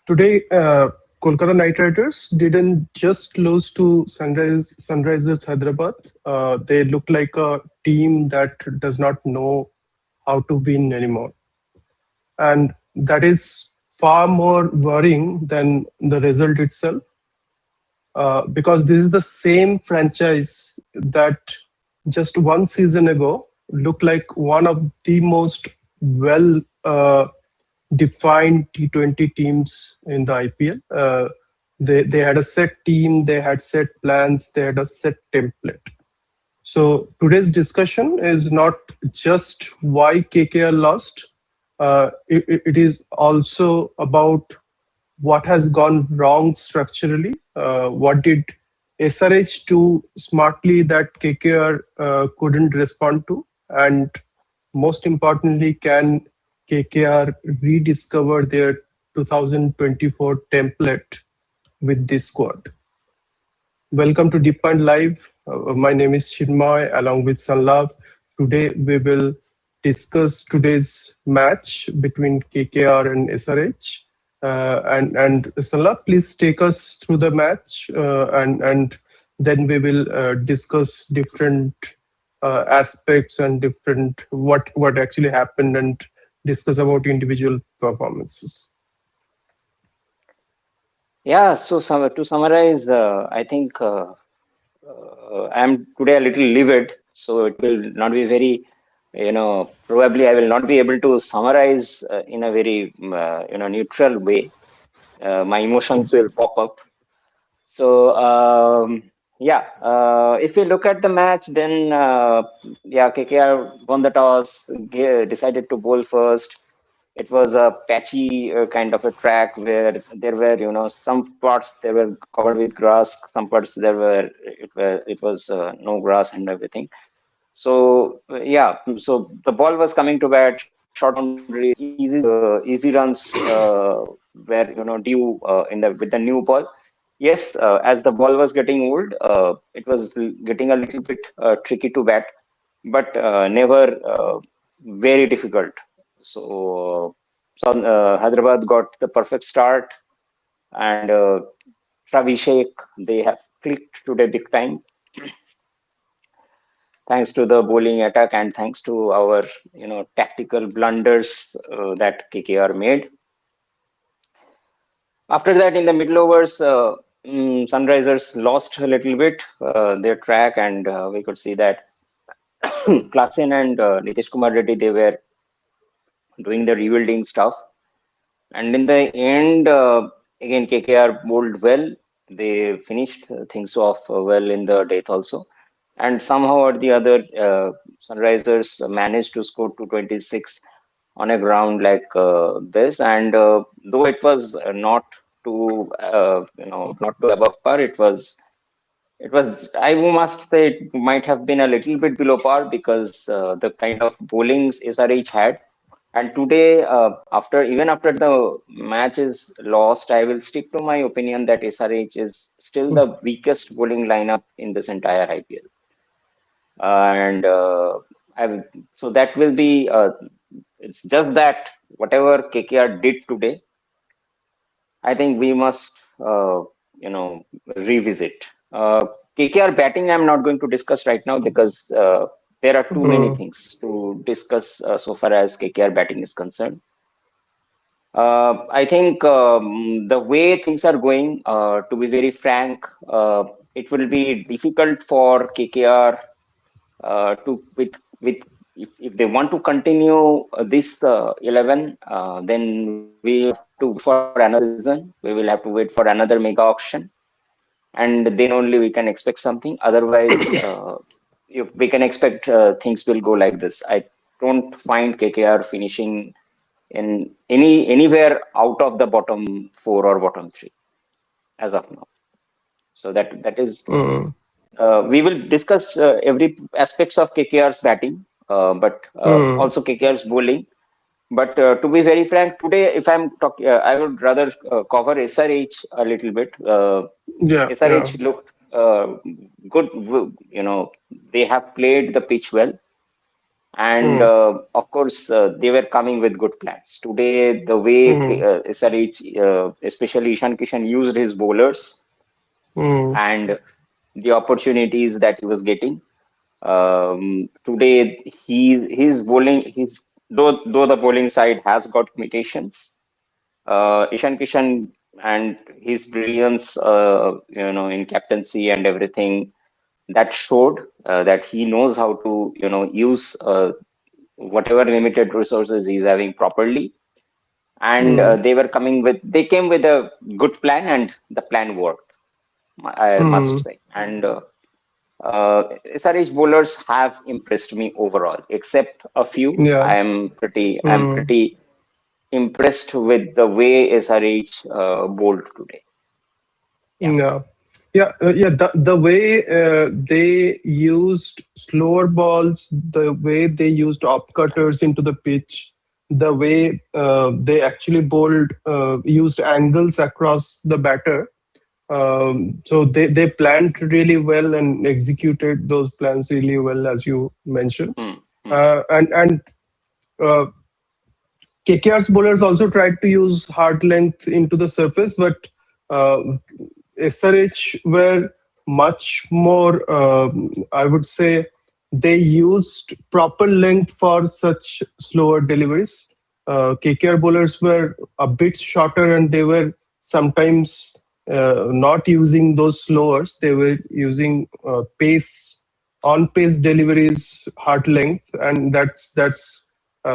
Today, Kolkata Knight Riders didn't just lose to Sunrisers Hyderabad. They look like a team that does not know how to win anymore, and that is far more worrying than the result itself. Because this is the same franchise that just one season ago looked like one of the most well defined T20 teams in the IPL. They had a set team, they had set plans, they had a set template. So today's discussion is not just why KKR lost. It is also about what has gone wrong structurally. What did SRH do smartly that KKR couldn't respond to? And most importantly, can KKR rediscover their 2024 template with this squad? Welcome to Deep Point Live. My name is Chinmay along with Sanlav. Today we will discuss today's match between KKR and SRH. And Sanlav, please take us through the match and then we will discuss different aspects and different what actually happened and discuss about individual performances. Yeah, so to summarize, I think I'm today a little livid, so it will not be very, probably I will not be able to summarize in a very, neutral way. My emotions will pop up. So, yeah, if we look at the match, then, yeah, KKR won the toss, decided to bowl first. It was a patchy kind of a track where there were, some parts they were covered with grass, some parts it was no grass and everything. So yeah, so the ball was coming to bat, short boundaries, easy runs were due in the with the new ball. Yes, as the ball was getting old, it was getting a little bit tricky to bat, but never very difficult. So, Hyderabad got the perfect start, and Travishek, they have clicked today big time, thanks to the bowling attack and thanks to our tactical blunders that KKR made. After that, in the middle overs, Sunrisers lost a little bit their track, and we could see that Klassen and Nitish Kumar Reddy, they were doing the rebuilding stuff. And in the end, again, KKR bowled well. They finished things off well in the death also. And somehow or the other, Sunrisers managed to score 226 on a ground like this. And though it was not not too above par, I must say, it might have been a little bit below par because the kind of bowlings SRH had. And today, even after the match is lost, I will stick to my opinion that SRH is still the weakest bowling lineup in this entire IPL. And so that will be, it's just that whatever KKR did today, I think we must, revisit. KKR batting, I'm not going to discuss right now because there are too many things to discuss so far as KKR batting is concerned. I think the way things are going, to be very frank, it will be difficult for KKR to with if they want to continue this 11, then we have to wait for another season. We will have to wait for another mega auction, and then only we can expect something. Otherwise, if we can expect things will go like this. I don't find KKR finishing in anywhere out of the bottom four or bottom three as of now. So that is we will discuss every aspects of KKR's batting, but also KKR's bowling. But to be very frank, today, if I'm talking, I would rather cover SRH a little bit. SRH looked good. They have played the pitch well. And mm, of course, they were coming with good plans. Today, the way mm, SRH, especially Ishan Kishan, used his bowlers mm, and the opportunities that he was getting. Today, his bowling, his though the bowling side has got limitations, Ishan Kishan and his brilliance, in captaincy and everything, that showed that he knows how to, use whatever limited resources he's having properly. And mm, they came with a good plan, and the plan worked, I must mm. say. And SRH bowlers have impressed me overall, except a few. Yeah. I'm Mm. pretty impressed with the way SRH bowled today. Yeah. Yeah, yeah. The way they used slower balls, the way they used up cutters into the pitch, the way they actually bowled, used angles across the batter. So they planned really well and executed those plans really well, as you mentioned. Hmm. Hmm. And uh, KKR's bowlers also tried to use hard length into the surface, but uh, SRH were much more, I would say, they used proper length for such slower deliveries. KKR bowlers were a bit shorter and they were sometimes not using those slowers. They were using on pace deliveries, hard length, and that's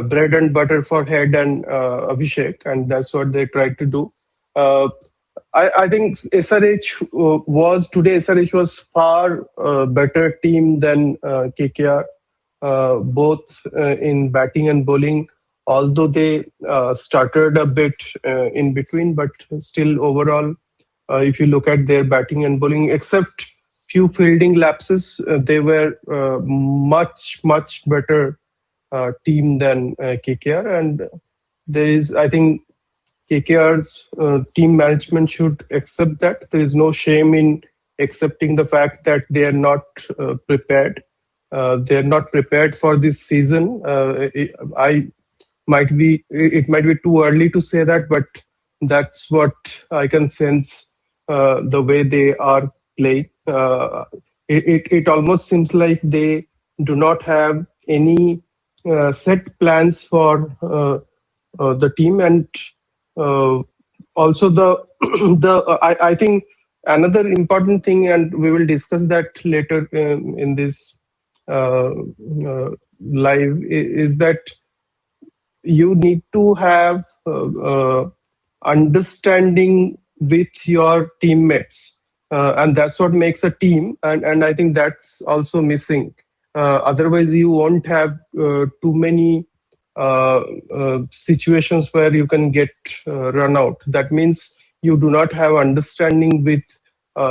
bread and butter for Head and Abhishek, and that's what they tried to do. Uh, I think SRH was today. SRH was far better team than KKR, both in batting and bowling. Although they started a bit in between, but still overall, if you look at their batting and bowling, except few fielding lapses, they were much better team than KKR. And there is, I think, KKR's team management should accept that. There is no shame in accepting the fact that they are not prepared. They are not prepared for this season. I might be it might be too early to say that, but that's what I can sense the way they are playing. It almost seems like they do not have any set plans for the team. And uh, also the I think another important thing, and we will discuss that later in this uh, live, is that you need to have understanding with your teammates, and that's what makes a team. And I think that's also missing. Otherwise you won't have too many uh, situations where you can get run out. That means you do not have understanding with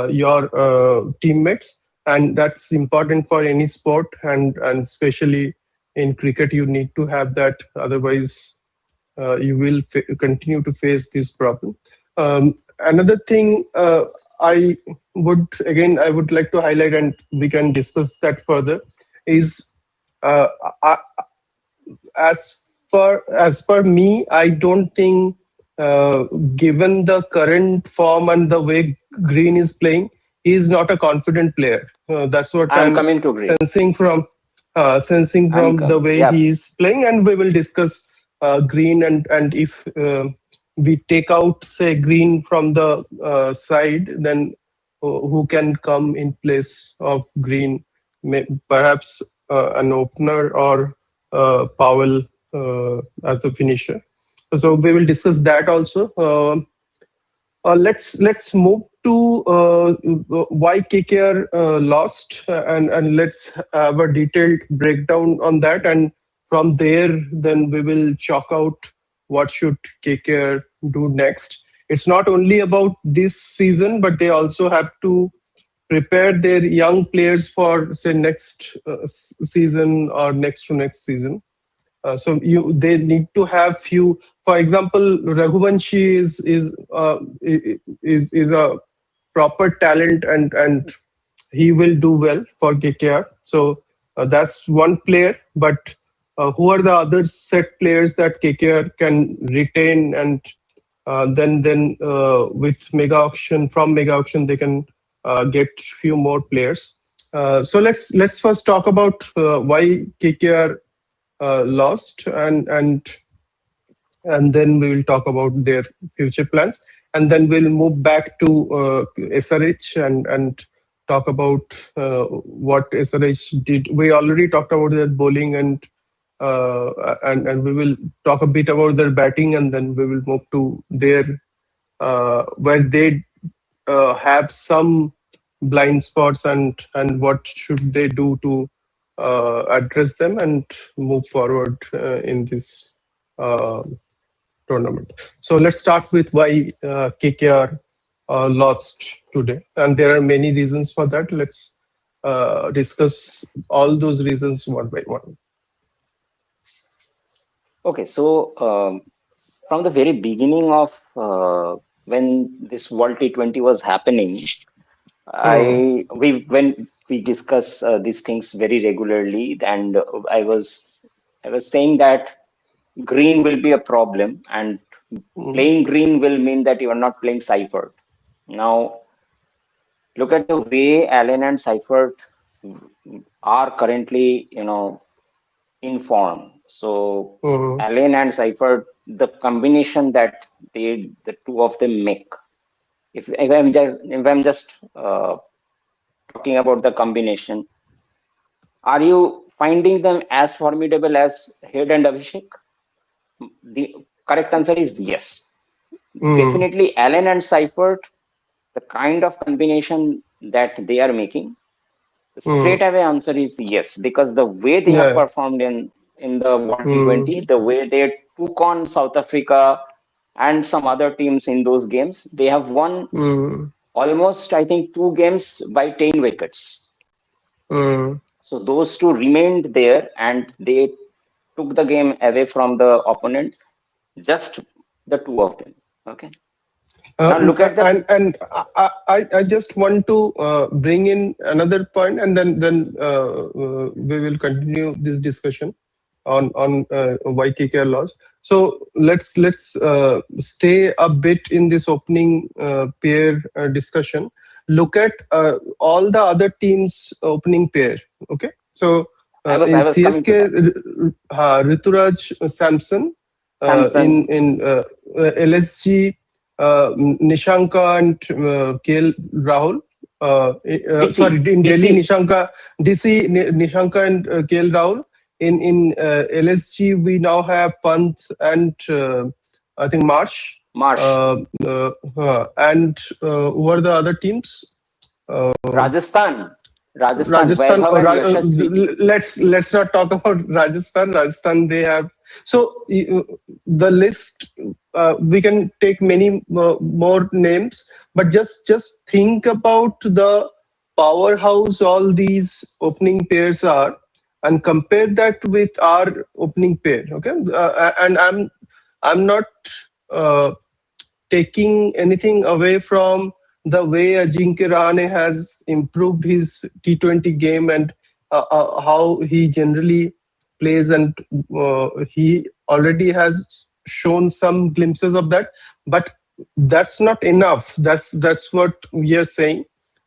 your teammates, and that's important for any sport, and especially in cricket you need to have that. Otherwise you will continue to face this problem. Another thing I would like to highlight, and we can discuss that further, is uh, I, as per me, I don't think, uh, given the current form and the way Green is playing, he is not a confident player. That's what I'm I'm coming to Green. sensing from the way Yeah. he is playing, and we will discuss Green. And if we take out, say, Green from the side, then who can come in place of Green? Perhaps an opener, or Powell as a finisher. So we will discuss that also. Let's move to why KKR lost, and let's have a detailed breakdown on that. And from there, then we will chalk out what should KKR do next. It's not only about this season, but they also have to prepare their young players for, say, next season or next to next season. So they need to have few. For example, Raghuvanshi is a proper talent, and he will do well for KKR. So that's one player. But who are the other set players that KKR can retain, and then with mega auction they can get few more players. So let's first talk about why KKR lost, and then we will talk about their future plans, and then we'll move back to SRH and talk about what SRH did. We already talked about their bowling, and we will talk a bit about their batting, and then we will move to their where they have some blind spots, and what should they do to address them and move forward in this uh, tournament. So let's start with why KKR lost today, and there are many reasons for that. Let's discuss all those reasons one by one. Okay, so from the very beginning of when this World T20 was happening, Hmm. when we discuss these things very regularly, and I was saying that green will be a problem, and Hmm. playing green will mean that you are not playing Seifert. Now, look at the way Allen and Seifert are currently, in form. So Hmm. Allen and Seifert, the combination that the two of them make. If I'm just talking about the combination, are you finding them as formidable as Head and Abhishek? The correct answer is yes. Hmm. Definitely, Allen and Seifert, the kind of combination that they are making, the Hmm. straight away answer is yes, because the way they have Yeah. performed in the World Hmm. T20, the way they took on South Africa and some other teams in those games, they have won Hmm. almost, I think, two games by 10 wickets. Hmm. So those two remained there and they took the game away from the opponents, just the two of them. Okay. Now look at the And I just want to bring in another point, and then we will continue this discussion on why KKR lost. So let's stay a bit in this opening pair discussion. Look at all the other teams' opening pair. Okay, so I in was coming to CSK, that. Rituraj Samson, Samson, in LSG, Nishanka and KL Rahul. Sorry, DC, in Delhi, DC, Nishanka and KL Rahul. In LSG, we now have Pant and I think Marsh. Marsh, And who are the other teams? Uh, Rajasthan, Rajasthan, Rajasthan. Vaibhav and Yashasvi. Let's not talk about Rajasthan. Rajasthan, they have so the list. We can take many more names, but just think about the powerhouse all these opening pairs are, and compare that with our opening pair. Okay, and I'm not. Uh, Taking anything away from the way Ajinkya Rahane has improved his T20 game, and how he generally plays, and he already has shown some glimpses of that, but that's not enough. That's what we are saying.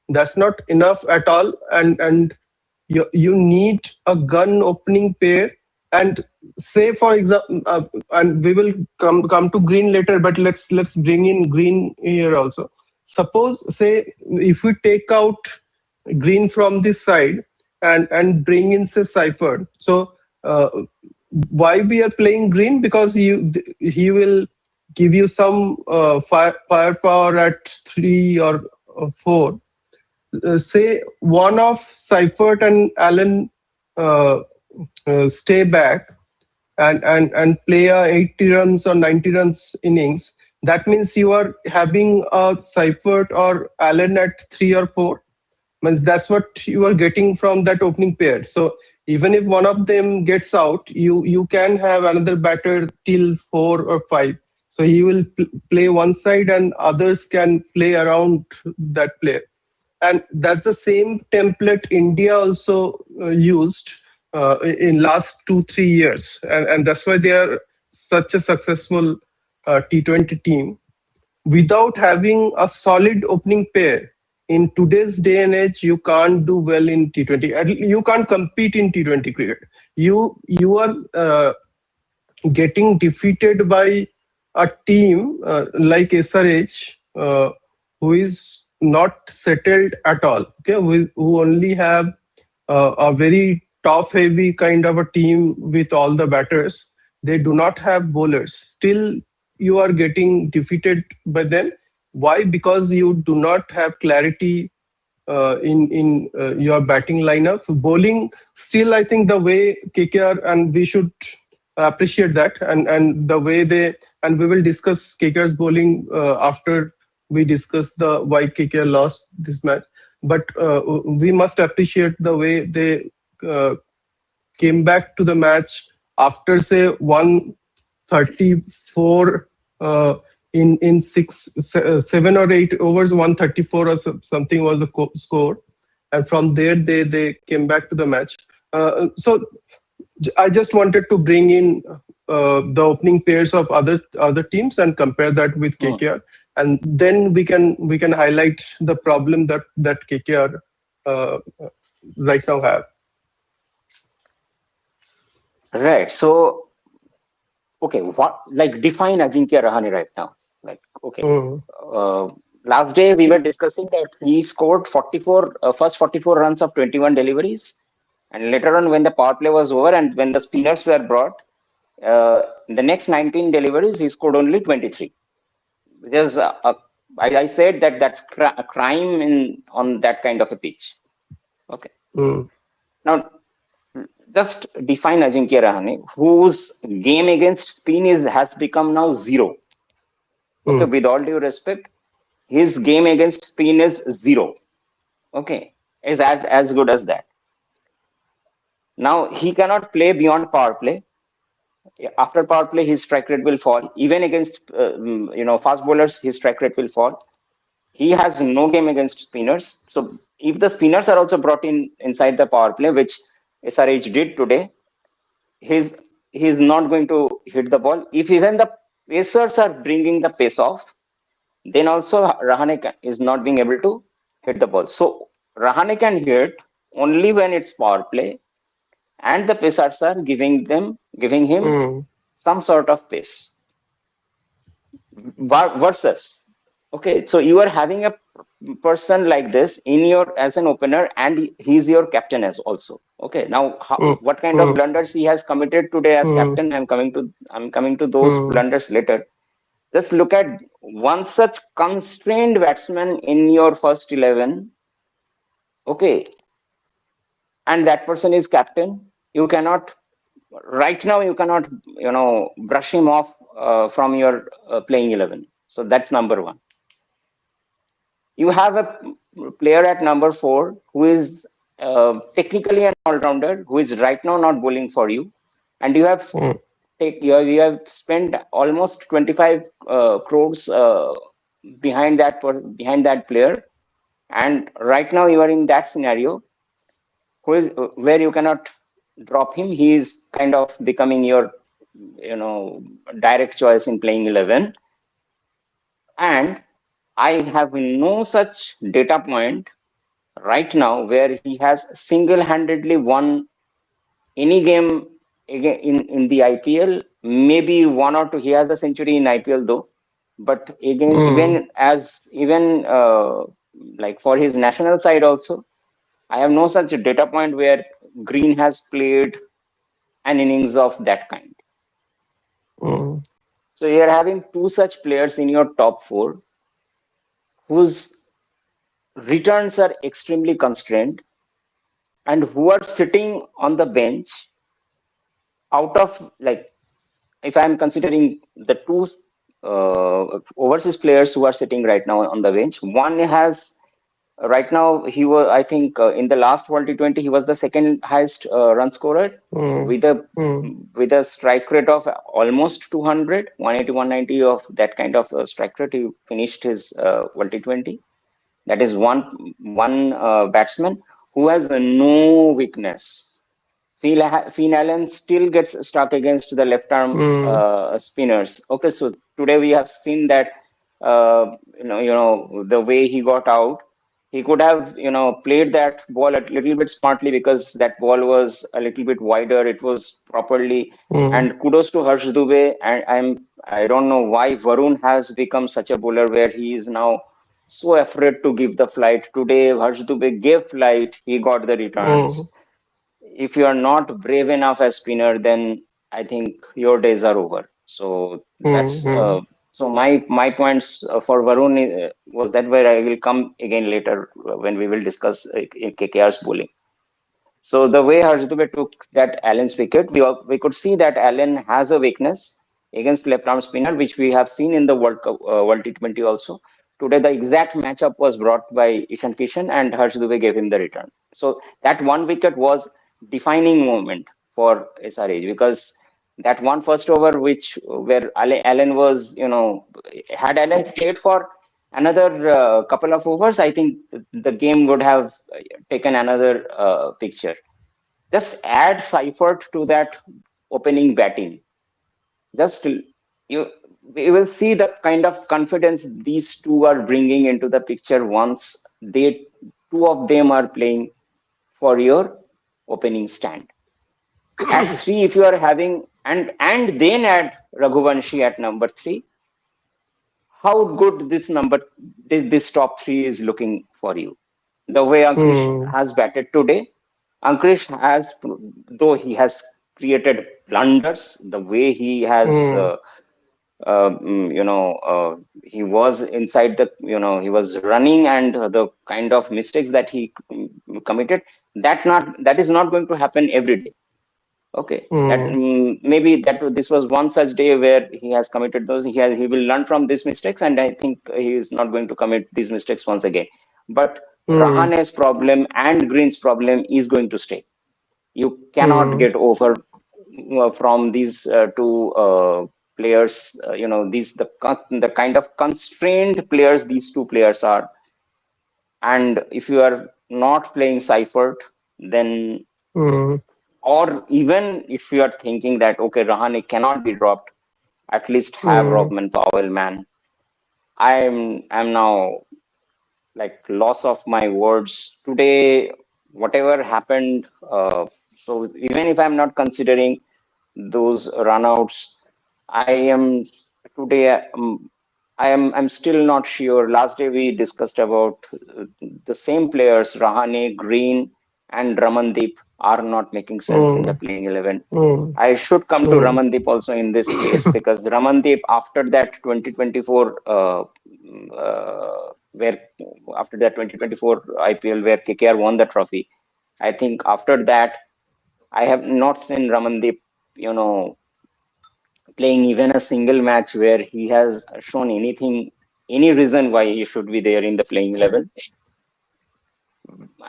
That's not enough at all, and you need a gun opening pair. And say for example, and we will come to green later, but let's bring in green here also. Suppose, say, if we take out green from this side and bring in, say, Seifert. So why we are playing green? Because he will give you some firepower at 3 or 4. Say one of Seifert and Allen uh, stay back and play a 80 runs or 90 runs innings, that means you are having a Seifert or Allen at 3 or 4. Means that's what you are getting from that opening pair. So even if one of them gets out, you can have another batter till 4 or 5. So he will play one side, and others can play around that player. And that's the same template India also used in last 2 3 years, and that's why they are such a successful T20 team. Without having a solid opening pair in today's day and age, you can't do well in T20. You can't compete in T20 cricket. You are getting defeated by a team like SRH, who is not settled at all. Okay, who only have a very top heavy kind of a team with all the batters. They do not have bowlers. Still, you are getting defeated by them. Why? Because you do not have clarity in your batting lineup. Bowling, still, I think the way KKR, and we should appreciate that, and the way they, and we will discuss KKR's bowling after we discuss the why KKR lost this match. But we must appreciate the way they uh, came back to the match after say 134 in 7 or 8 overs. 134 or something was the score, and from there they came back to the match. So I just wanted to bring in the opening pairs of other teams and compare that with Hmm. KKR, and then we can highlight the problem that KKR right now have. Right. So, okay, what like define Ajinkya Rahane right now? Like, okay, Mm, uh, last day we were discussing that he scored 44, first 44 runs of 21 deliveries, and later on when the power play was over and when the spinners were brought, the next 19 deliveries he scored only 23. Which is I said that that's a crime in on that kind of a pitch. Okay, mm, now just define Ajinkya Rahane, whose game against spin is has become now zero. Okay, mm, with all due respect, his game against spin is zero. Okay, is as good as that. Now he cannot play beyond power play. After power play, his strike rate will fall. Even against fast bowlers, his strike rate will fall. He has no game against spinners. So if the spinners are also brought in inside the power play, which SRH did today, he's he's not going to hit the ball. If even the pacers are bringing the pace off, then also Rahane is not being able to hit the ball. So Rahane can hit only when it's power play and the pacers are giving him mm, some sort of pace. Versus, okay, so you are having a person like this in your as an opener and he's your captain as also. Okay, now mm, what kind of mm, blunders he has committed today as mm, captain, I'm coming to those mm, blunders later. Just look at one such constrained batsman in your first 11. Okay, and that person is captain. You cannot right now, you cannot brush him off from your playing 11. So that's number one. You have a player at number 4 who is technically an all-rounder, who is right now not bowling for you, and mm, you have spent almost 25 crores behind that player, and right now you are in that scenario who is where you cannot drop him. He is kind of becoming your direct choice in playing 11, and I have no such data point right now where he has single-handedly won any game in the IPL. Maybe one or two. He has a century in IPL though, but again, mm, even like for his national side also, I have no such data point where Green has played an innings of that kind. mm, So you are having two such players in your top four whose returns are extremely constrained and who are sitting on the bench out of like if I'm considering the two overseas players who are sitting right now on the bench, one has right now he was I think in the last World T20 he was the second highest run scorer mm, with a mm, strike rate of almost 200, 180, 190 of that kind of strike rate. He finished his World T20. That is one batsman who has no weakness. Finn Allen still gets stuck against the left arm mm, spinners. Okay, so today we have seen that the way he got out, he could have played that ball a little bit smartly because that ball was a little bit wider. It was properly, mm, and kudos to Harsh Dubey. And I don't know why Varun has become such a bowler where he is now so afraid to give the flight. Today Harsh Dubey gave flight. He got the mm, returns. If you are not brave enough as spinner, then I think your days are over. So mm, that's mm, so my points for Varun was that where I will come again later when we will discuss KKR's bowling. So the way Harshadube took that Allen's wicket, we could see that Allen has a weakness against left-arm spinner, which we have seen in the World T20 also. Today, the exact matchup was brought by Ishan Kishan, and Harshadube gave him the return. So that one wicket was defining moment for SRH because that one first over, which where Allen was, had Allen stayed for another couple of overs, I think the game would have taken another picture. Just add Seifert to that opening batting. Just you will see the kind of confidence these two are bringing into the picture once they two of them are playing for your opening stand. At three, if you are having and then add Raghuvanshi at number three, how good this top three is looking for you. The way Ankush mm, has batted today, Ankush has, though he has created blunders, the way he has, mm, he was inside he was running and the kind of mistakes that he committed, that is not going to happen every day. Okay, that mm, maybe this was one such day where he has committed those. He will learn from these mistakes, and I think he is not going to commit these mistakes once again. But mm, Rahane's problem and Green's problem is going to stay. You cannot mm, get over from these two players. These the kind of constrained players these two players are. And if you are not playing Seifert, then mm, or even if you are thinking that okay, Rahane cannot be dropped, at least have mm, Robman Powell, man. I'm now like loss of my words today. Whatever happened, so even if I'm not considering those runouts, I am today. I'm still not sure. Last day we discussed about the same players, Rahane, Green, and Ramandeep are not making sense in the mm, playing 11. mm, I should come to mm, Ramandeep also in this case because Ramandeep after that 2024 where after that 2024 IPL where KKR won the trophy, I think after that I have not seen Ramandeep, you know, playing even a single match where he has shown anything, any reason why he should be there in the playing 11.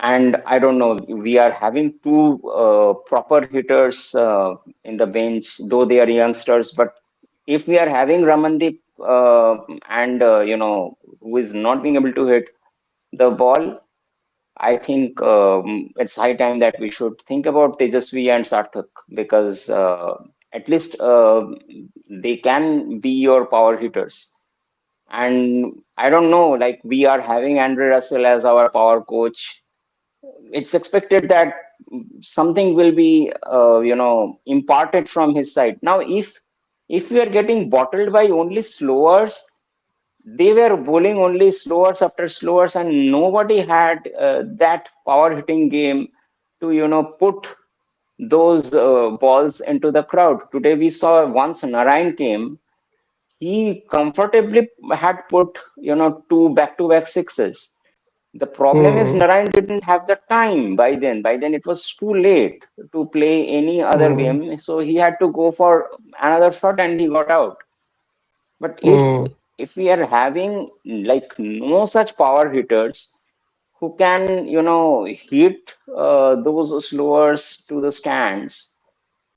And I don't know, we are having two proper hitters in the bench, though they are youngsters. But if we are having Ramandeep and who is not being able to hit the ball, I think it's high time that we should think about Tejasvi and Sarthak because at least they can be your power hitters. And I don't know, like we are having Andre Russell as our power coach. It's expected that something will be, imparted from his side. Now, if we are getting bottled by only slowers, they were bowling only slowers after slowers, and nobody had that power hitting game to put those balls into the crowd. Today we saw once Narayan came, he comfortably had put two back-to-back sixes. The problem is mm, Narayan didn't have the time by then. By then it was too late to play any other mm, game, so he had to go for another shot and he got out. But mm, if we are having like no such power hitters who can hit those slowers to the stands,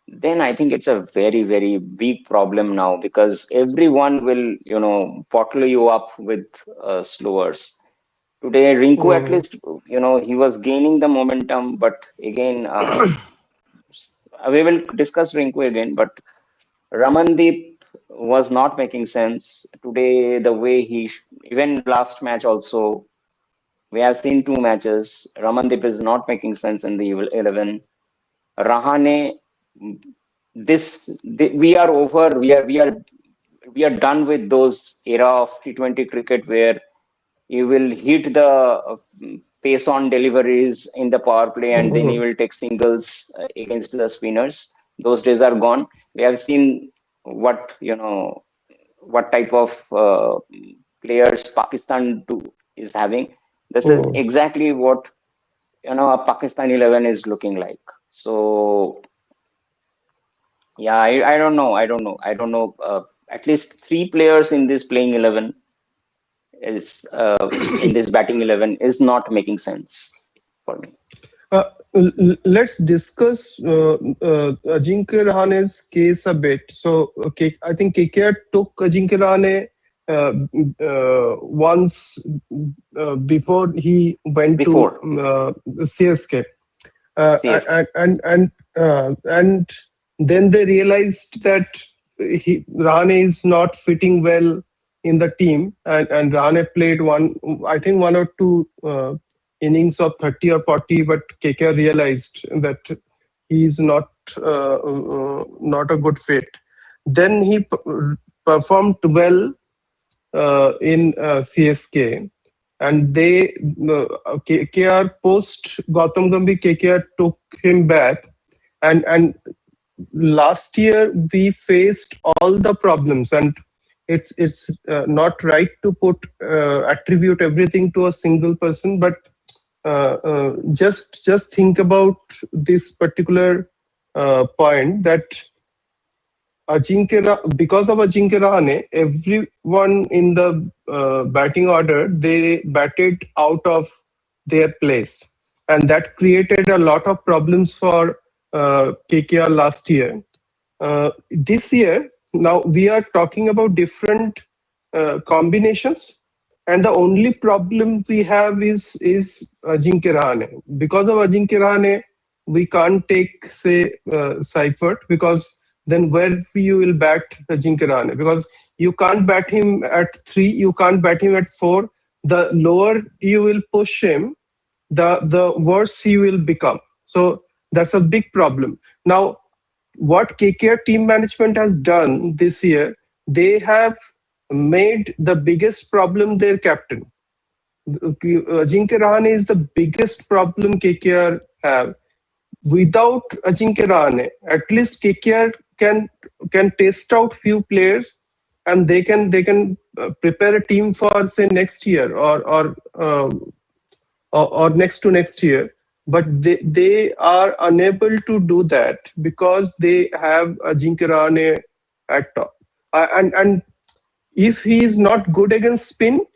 then I think it's a very very big problem now because everyone will bottle you up with slowers. Today Rinku at mm, least he was gaining the momentum, but again we will discuss Rinku again, but Ramandeep was not making sense today. The way even last match also, we have seen two matches. Ramandeep is not making sense in the 11. Rahane, we are over. We are done with those era of T20 cricket where you will hit the pace on deliveries in the power play and then you Mhm. will take singles against the spinners. Those days are gone. We have seen what what type of players Pakistan is having. This is Mhm. exactly what a Pakistan 11 is looking like. So yeah, I don't know. At least three players in this playing 11 is in this batting 11 is not making sense for me. Let's discuss Ajinkya Rahane's case a bit. So, okay, I think KKR took Ajinkya Rahane once before he went to Before CSK, CSK, and then they realized that Rahane is not fitting well in the team, and Rahane played I think one or two innings of 30 or 40, but KKR realized that he is not a good fit. Then he performed well in CSK, and KKR post Gautam Gambhir, KKR took him back, and last year we faced all the problems, and it's not right to put attribute everything to a single person, but just think about this particular point that because of Ajinkya Rahane, everyone in the batting order, they batted out of their place, and that created a lot of problems for KKR last year. This year, now we are talking about different combinations, and the only problem we have is Ajinkya Rahane. Because of Ajinkya Rahane, we can't take say Seifert, because then where you will bat Ajinkya Rahane, because you can't bat him at 3, you can't bat him at 4. The lower you will push him, the worse he will become. So that's a big problem. Now, what KKR team management has done this year, they have made the biggest problem their captain. Ajinkya Rahane is the biggest problem KKR have. Without Ajinkya Rahane, at least KKR can test out few players, and they can prepare a team for say next year, or next to next year. But they are unable to do that because they have Ajinkya Rahane at top. And if he is not good against spin,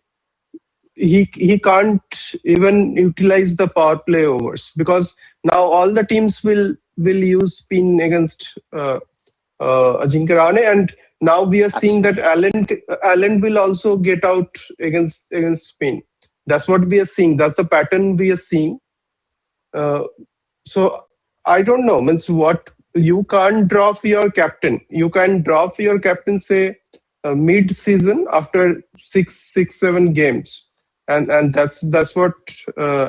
he can't even utilize the power play overs, because now all the teams will use spin against Ajinkya Rahane, and now we are seeing that absolutely. Allen will also get out against spin. That's what we are seeing. That's the pattern we are seeing. Uh, so I don't know. Means what, you can't draw for your captain. You can draw for your captain say mid-season after 7 games, and that's what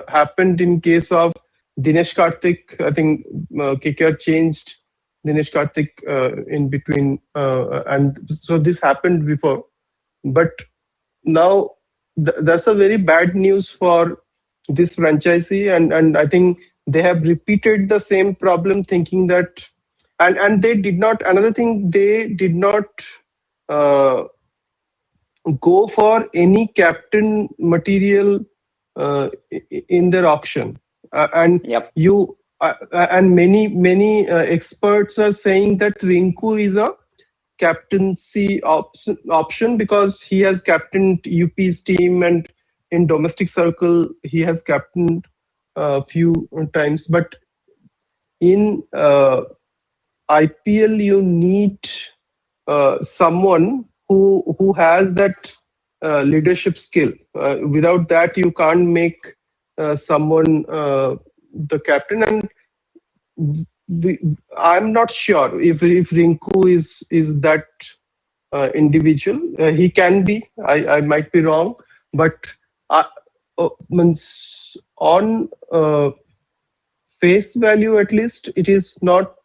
happened in case of Dinesh Karthik. I think KKR changed Dinesh Karthik in between, and so this happened before. But now that's a very bad news for this franchisee, and I think they have repeated the same problem, thinking that, and they did not, another thing, they did not uh, go for any captain material in their auction. And Yep, you and many experts are saying that Rinku is a captaincy option because he has captained UP's team, and in domestic circle he has captained a few times. But in IPL, you need someone who has that leadership skill. Without that, you can't make someone the captain. And I'm not sure if Rinku is that individual. He can be. I might be wrong, but means on face value, at least, it is not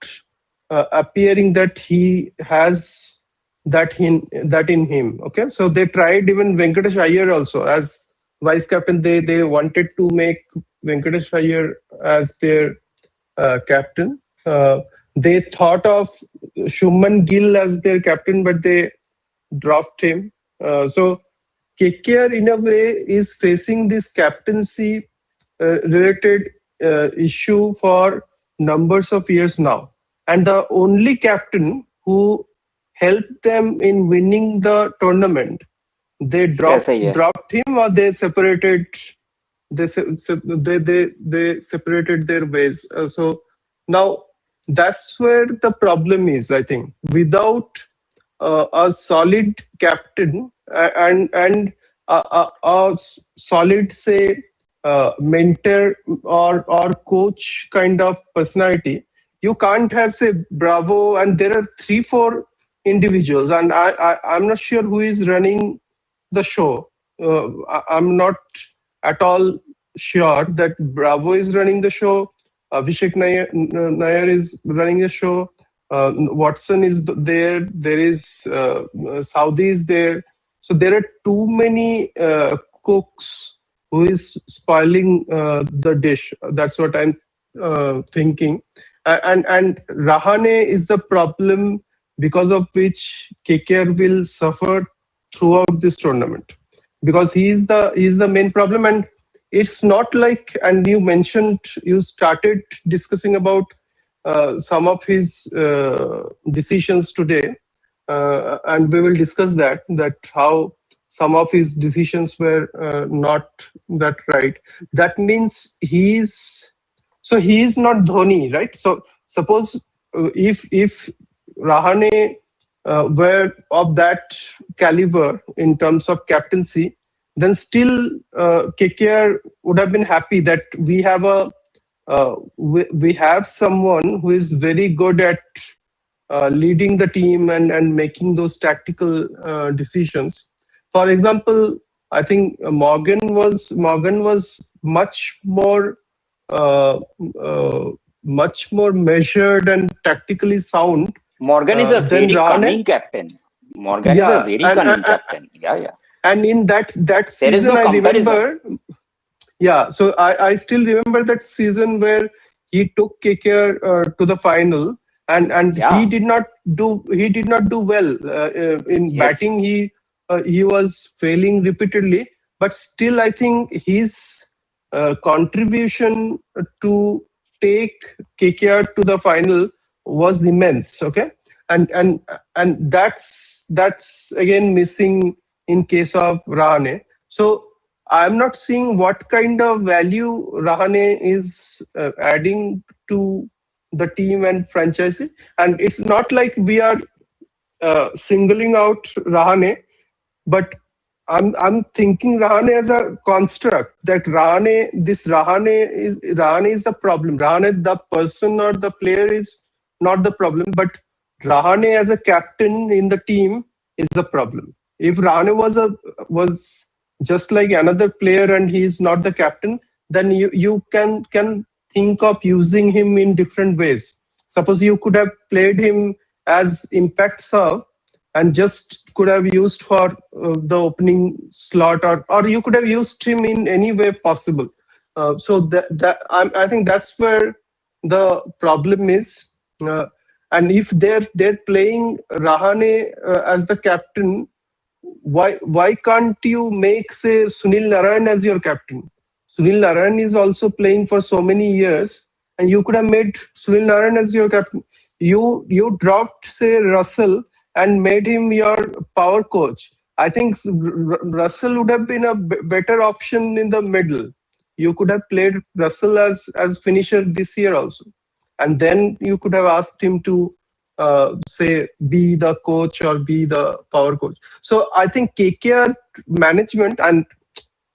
appearing that he has that in him. Okay, so they tried even Venkatesh Iyer also as vice captain. They wanted to make Venkatesh Iyer as their captain. They thought of Shuman Gill as their captain, but they dropped him. So KKR in a way is facing this captaincy related issue for numbers of years now. And the only captain who helped them in winning the tournament, they Shreyas Iyer. dropped him, or they separated. They separated their ways. So now that's where the problem is. I think without a solid captain and a solid, say, mentor or coach kind of personality, you can't have, say, Bravo, and there are 3-4 individuals, and I'm not sure who is running the show. I'm not at all sure that Bravo is running the show. Abhishek Nair is running the show. Watson is there. There is Saudi is there. So there are too many cooks who is spoiling the dish. That's what I'm thinking. And Rahane is the problem because of which KKR will suffer throughout this tournament, because he's the main problem. And it's not like, and you started discussing about some of his decisions today, and we will discuss that how some of his decisions were not that right. That means he is not Dhoni, right? So suppose if Rahane were of that caliber in terms of captaincy, then still KKR would have been happy that we have we have someone who is very good at leading the team and making those tactical decisions. For example, I think Morgan was uh, uh, much more measured and tactically sound Morgan is a than very Rahane. cunning captain. Morgan is a Yeah, very cunning captain. Yeah, yeah. and in that There is season, no I comparison. remember. Yeah, so I still remember that season where he took KKR to the final, and Yeah. he did not do well in Yes. batting. He was failing repeatedly, but still I think his contribution to take KKR to the final was immense. Okay, and that's again missing in case of Rahane. So I'm not seeing what kind of value Rahane is adding to the team and franchise. And it's not like we are singling out Rahane, but I'm thinking Rahane as a construct. That Rahane is the problem. Rahane, the person or the player, is not the problem, but Rahane as a captain in the team is the problem. If Rahane was just like another player and he is not the captain, then you can think of using him in different ways. Suppose you could have played him as impact sub and just could have used for the opening slot, or you could have used him in any way possible. So I think that's where the problem is. And if they're playing Rahane as the captain, why can't you make, say, Sunil Narayan as your captain? Sunil Narayan is also playing for so many years, and you could have made Sunil Narayan as your captain. You dropped, say, Russell and made him your power coach. I think Russell would have been a better option in the middle. You could have played Russell as finisher this year also, and then you could have asked him to say be the coach or be the power coach. So I think KKR management, and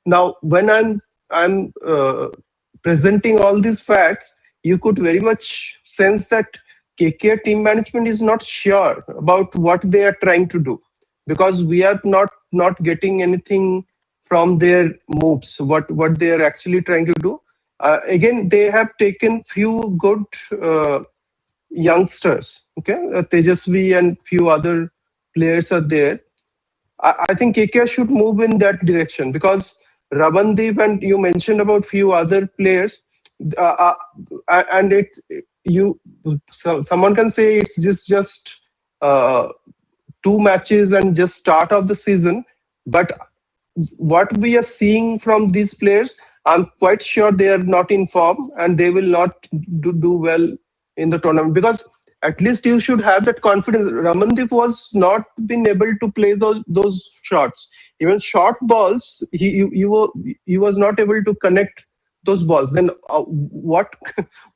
now when I'm presenting all these facts, you could very much sense that KKR team management is not sure about what they are trying to do, because we are not getting anything from their moves. What they are actually trying to do. Again, they have taken few good youngsters. Okay, Tejasvi and few other players are there. I think KKR should move in that direction, because Ramandeep and you mentioned about few other players, uh, and it you someone can say it's just uh, two matches and just start of the season, but what we are seeing from these players, I'm quite sure they are not in form and they will not do well in the tournament, because at least you should have that confidence. Ramandeep was not been able to play those shots, even short balls. He was not able to connect those balls. Then what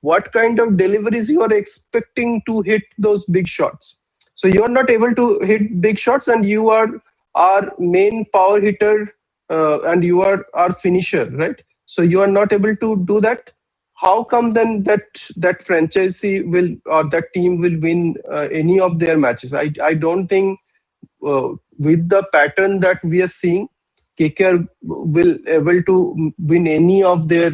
what kind of deliveries you are expecting to hit those big shots? So you are not able to hit big shots, and you are our main power hitter, and you are our finisher, right? So you are not able to do that. How come then that franchisee will, or that team will win any of their matches? I don't think with the pattern that we are seeing, KKR will able to win any of their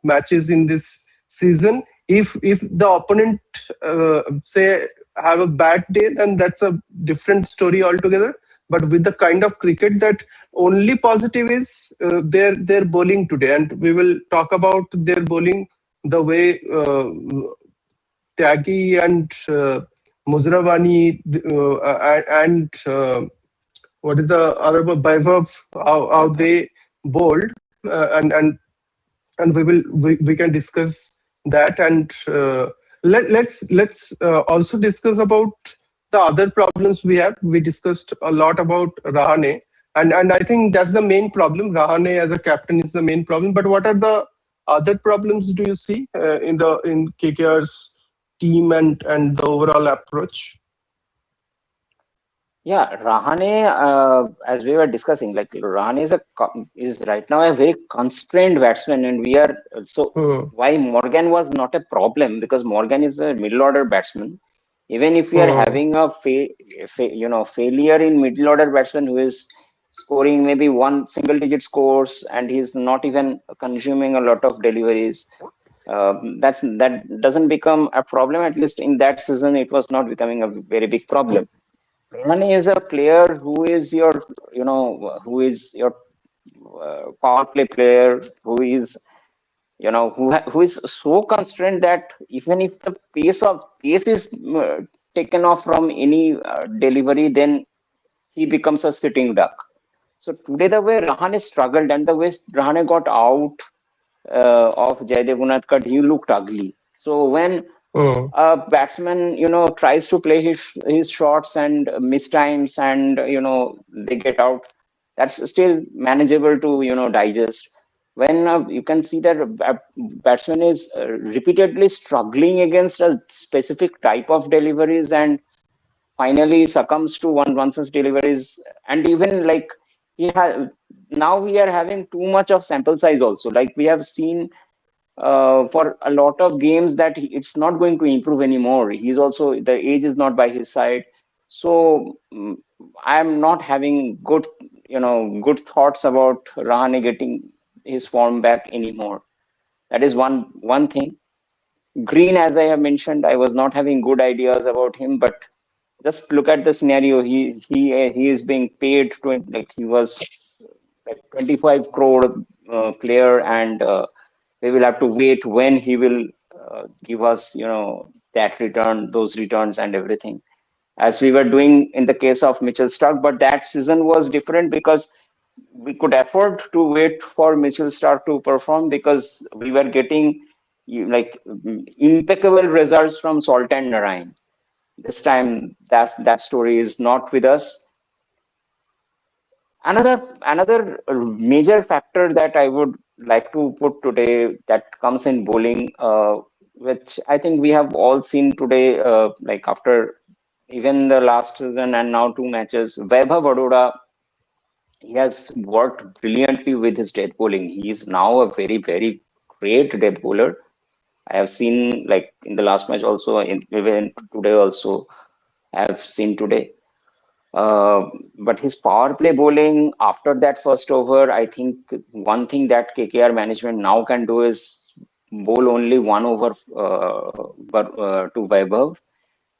matches in this season. If the opponent say have a bad day, then that's a different story altogether. But with the kind of cricket, that only positive is their bowling today, and we will talk about their bowling, the way Tyagi and Muzrawani and what is the other one? Vaibhav, how they bowled, and we can discuss that, and let's also discuss about the other problems we have. We discussed a lot about Rahane, and I think that's the main problem. Rahane as a captain is the main problem. But what are the other problems do you see in KKR's team and the overall approach? Yeah, Rahane, as we were discussing, like Rahane is right now a very constrained batsman, and we are so Hmm, why Morgan was not a problem, because Morgan is a middle order batsman. Even if we are hmm, having failure in middle order batsman who is scoring maybe one single digit scores and he's not even consuming a lot of deliveries, that doesn't become a problem. At least in that season, it was not becoming a very big problem. One is a player who is your power play player, who is, who is so constrained that even if the pace is taken off from any delivery, then he becomes a sitting duck. So today, the way Rahane struggled and the way Rahane got out of Jaydev Unadkat, he looked ugly. So when hmm, a batsman tries to play his shots and miss times, and they get out, that's still manageable to digest. When you can see that a batsman is repeatedly struggling against a specific type of deliveries and finally succumbs to one such deliveries, and even like he has, now we are having too much of sample size also, like we have seen for a lot of games that it's not going to improve anymore. He's also, the age is not by his side. So I'm not having good thoughts about Rahane getting his form back anymore. That is one thing. Green, as I have mentioned, I was not having good ideas about him, but just look at the scenario. He is being paid to, like he was like 25 crore player, and we will have to wait when he will give us that return, those returns and everything, as we were doing in the case of Mitchell Stark. But that season was different because we could afford to wait for Mitchell Stark to perform, because we were getting impeccable results from Salt and Narayan. This time that story is not with us. Another major factor that I would like to put today that comes in bowling, which I think we have all seen today, like after even the last season and now two matches, Vaibhav Arora, he has worked brilliantly with his death bowling. He is now a very, very great death bowler. I have seen like in the last match also, even today also, I have seen today. Uh, but his power play bowling after that first over, I think one thing that KKR management now can do is bowl only one over to Vaibhav,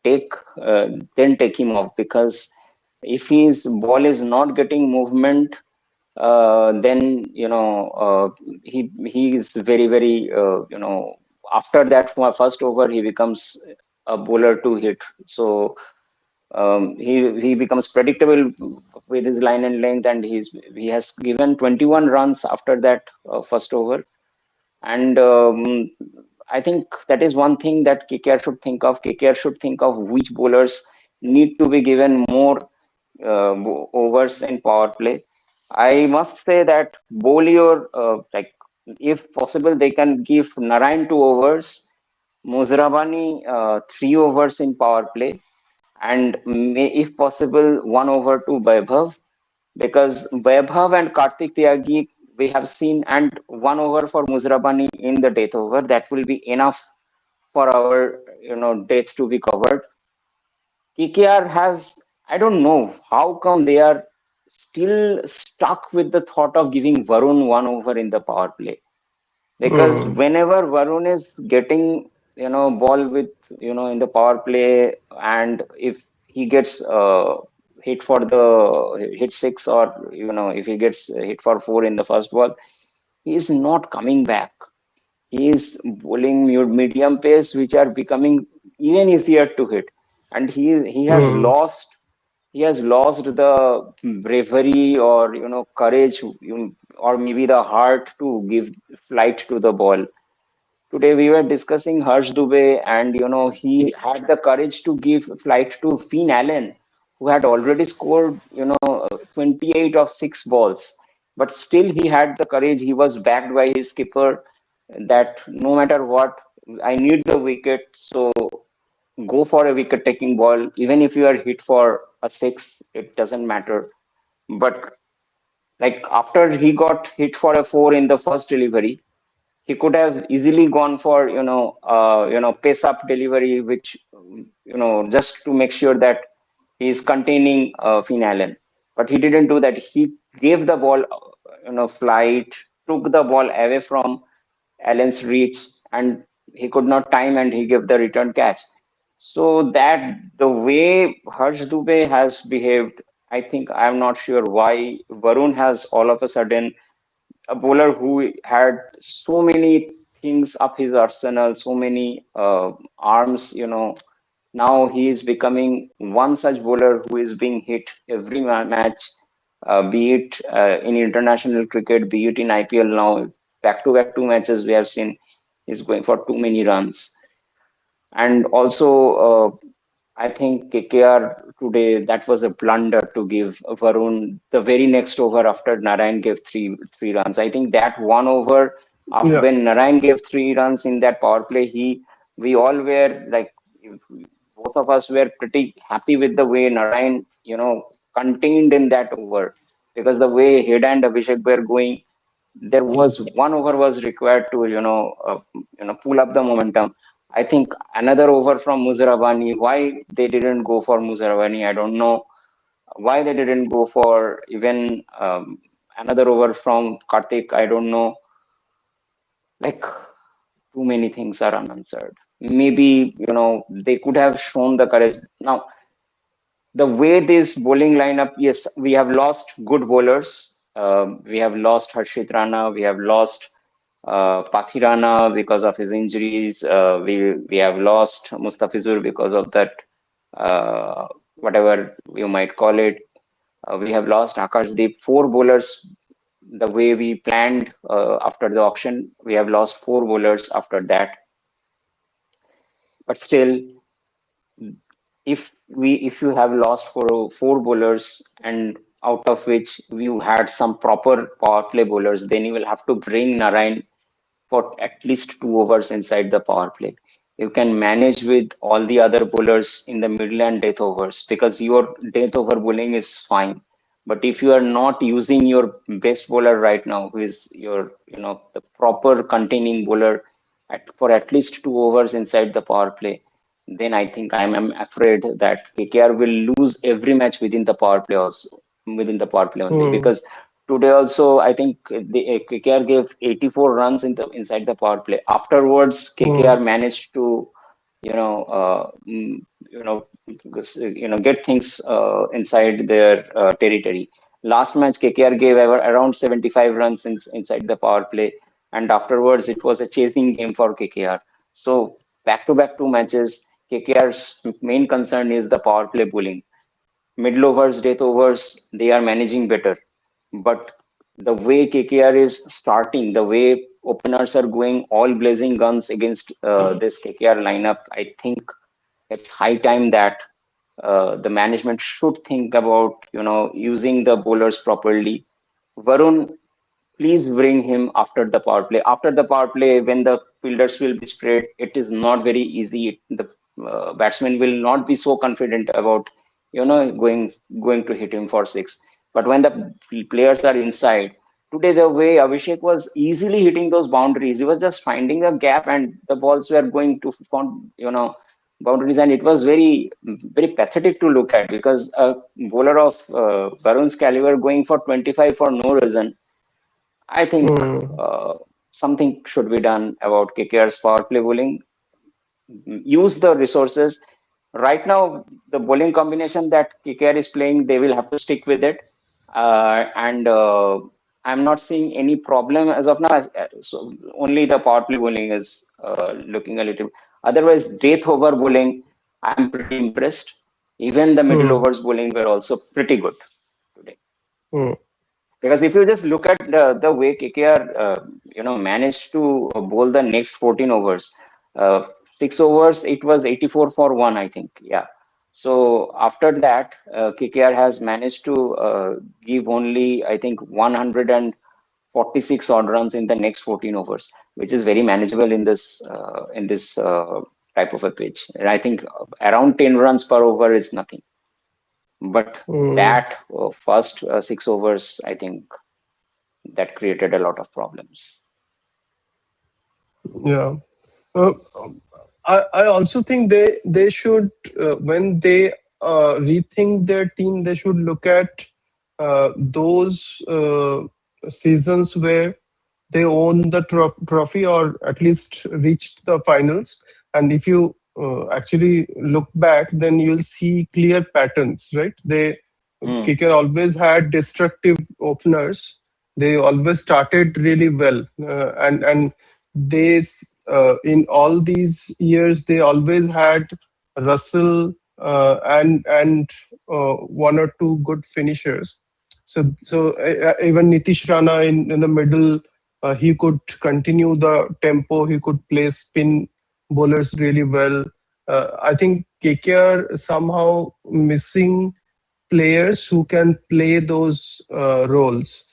take then take him off, because if his ball is not getting movement, then he is very after that first over he becomes a bowler to hit. So he becomes predictable with his line and length, and he has given 21 runs after that first over. And I think that is one thing that KKR should think of. KKR should think of which bowlers need to be given more overs in power play. I must say that Bolior, like if possible, they can give Narayan 2 overs, Muzrabani 3 overs in power play, and if possible, 1 over to Vaibhav, because Vaibhav and Kartik Tyagi we have seen, and 1 over for Muzrabani in the death over, that will be enough for our death to be covered. KKR has, I don't know how come they are still stuck with the thought of giving Varun 1 over in the power play, because Mm, whenever Varun is getting ball with in the power play, and if he gets hit for the hit six, or if he gets hit for four in the first ball, he is not coming back. He is bowling medium pace, which are becoming even easier to hit, and mm, he has lost the bravery, or courage, or maybe the heart to give flight to the ball. Today we were discussing Harsh Dubey, and he had the courage to give flight to Finn Allen, who had already scored 28 of 6 balls, but still he had the courage. He was backed by his skipper that no matter what, I need the wicket, so go for a wicket taking ball. Even if you are hit for a six, it doesn't matter. But like after he got hit for a four in the first delivery, he could have easily gone for pace up delivery, which just to make sure that he is containing Finn Allen. But he didn't do that. He gave the ball flight, took the ball away from Allen's reach, and he could not time, and he gave the return catch. So that the way Harsh Dubey has behaved, I think I'm not sure why Varun has all of a sudden a bowler who had so many things up his arsenal, so many arms, now he is becoming one such bowler who is being hit every match, be it in international cricket, be it in IPL now. Back to back 2 matches we have seen he's going for too many runs. And also, I think KKR today, that was a blunder to give Varun the very next over after Narayan gave three runs. I think that 1 over after yeah. when Narayan gave 3 runs in that power play, we all were like, both of us were pretty happy with the way Narayan contained in that over, because the way Heda and Abhishek were going, there was 1 over was required to pull up the momentum. I think another over from Muzarabani. Why they didn't go for Muzarabani, I don't know. Why they didn't go for even another over from Karthik, I don't know. Like too many things are unanswered. Maybe they could have shown the courage. Now the way this bowling lineup, yes, we have lost good bowlers. We have lost Harshit Rana. We have lost Pathirana because of his injuries. We have lost Mustafizur because of that, whatever you might call it. We have lost Akashdeep. 4 bowlers, the way we planned after the auction. We have lost 4 bowlers after that. But still, if you have lost for 4 bowlers, and out of which you had some proper power play bowlers, then you will have to bring Narayan for at least 2 overs inside the power play. You can manage with all the other bowlers in the middle and death overs, because your death over bowling is fine. But if you are not using your best bowler right now, who is your, the proper containing bowler, for at least 2 overs inside the power play, then I think I'm afraid that KKR will lose every match within the power play also, within the power play only. mm, Because today also, I think KKR gave 84 runs inside the power play. Afterwards, KKR mm, managed to, you know, get things inside their territory. Last match, KKR gave around 75 runs inside the power play, and afterwards it was a chasing game for KKR. So back-to-back two matches, KKR's main concern is the power play bowling. Middle overs, death overs, they are managing better. But the way KKR is starting, the way openers are going all blazing guns against this KKR lineup, I think it's high time that the management should think about, using the bowlers properly. Varun, please bring him after the power play. After the power play, when the fielders will be spread, it is not very easy. The batsman will not be so confident about, going to hit him for six. But when the players are inside, today the way Abhishek was easily hitting those boundaries, he was just finding a gap, and the balls were going to boundaries, and it was very very pathetic to look at because a bowler of Varun's caliber going for 25 for no reason. I think mm, something should be done about KKR's power play bowling. Use the resources. Right now, the bowling combination that KKR is playing, they will have to stick with it. And I'm not seeing any problem as of now. So only the power play bowling is looking a little. Otherwise, death over bowling, I'm pretty impressed. Even the middle mm, overs bowling were also pretty good today. mm, Because if you just look at the way KKR, managed to bowl the next 14 overs, 6 overs, it was 84 for one, I think. Yeah. So after that, KKR has managed to give only, I think, 146 odd runs in the next 14 overs, which is very manageable in this type of a pitch. And I think around 10 runs per over is nothing. But mm. that first 6 overs, I think that created a lot of problems. Yeah. Uh, I also think they should when they rethink their team, they should look at those seasons where they own the trophy or at least reached the finals. And if you actually look back, then you'll see clear patterns, right? They Hmm. Kicker always had destructive openers. They always started really well, and they in all these years they always had Russell and one or two good finishers. So even Nitish Rana in the middle, he could continue the tempo. He could play spin bowlers really well. I think KKR somehow missing players who can play those roles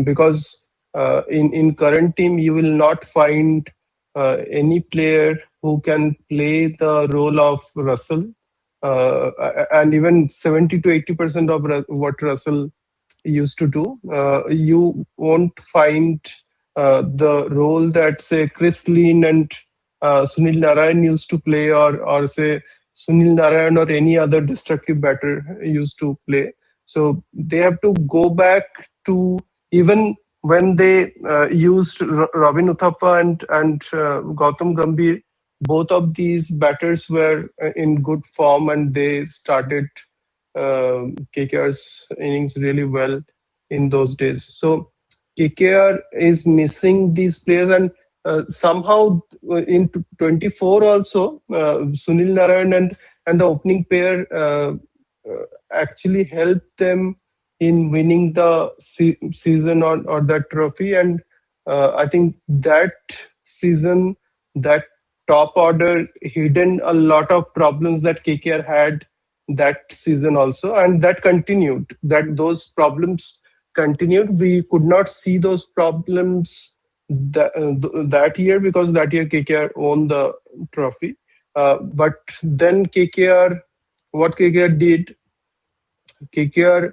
because in current team you will not find any player who can play the role of Russell, and even 70 to 80% of what Russell used to do. You won't find the role that say Chris Lean and Sunil Narayan used to play, or say Sunil Narayan or any other destructive batter used to play. So they have to go back to even when they used Robin Uthappa and Gautam Gambhir. Both of these batters were in good form, and they started KKR's innings really well in those days. So KKR is missing these players, and somehow in 24 also Sunil Narayan and the opening pair uh, actually helped them in winning the season or that trophy. And I think that season, that top order hidden a lot of problems that KKR had that season also, and that continued. That those problems continued. We could not see those problems that year because that year KKR won the trophy. But then KKR, what KKR did, KKR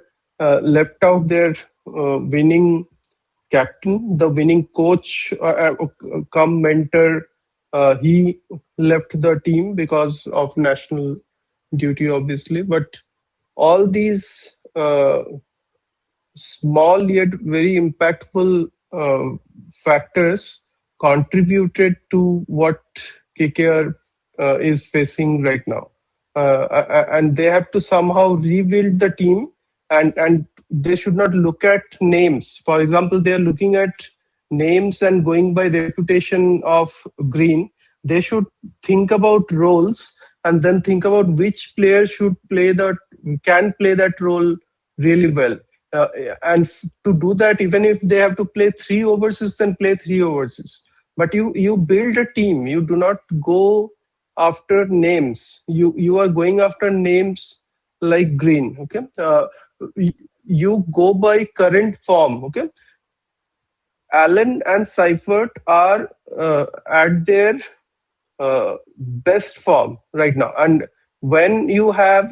left out their winning captain, the winning coach, come mentor. He left the team because of national duty, obviously. But all these small yet very impactful factors contributed to what KKR is facing right now. And they have to somehow rebuild the team, and they should not look at names. For example, they are looking at names and going by reputation of Green. They should think about roles and then think about which player should play that can play that role really well. To do that, even if they have to play three overseas, then play three overseas. But you build a team. You do not go after names. You are going after names like Green. Okay, you go by current form. Okay, Allen and Seifert are at their best form right now. And when you have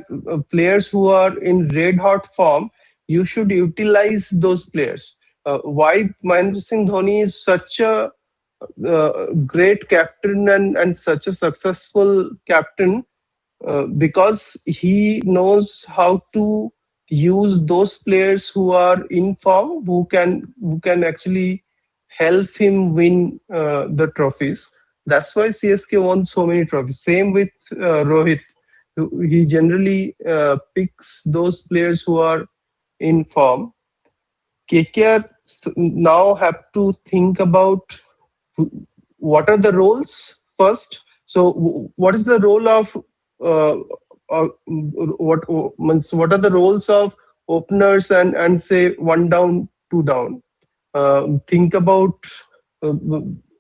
players who are in red hot form, you should utilize those players. Why Mahendra Singh Dhoni is such a great captain and such a successful captain, because he knows how to use those players who are in form, who can actually help him win the trophies. That's why CSK won so many trophies. Same with Rohit. He generally picks those players who are in form. KKR now have to think about what are the roles first. So, what is the role of uh, what are the roles of openers and say one down, two down? Think about uh,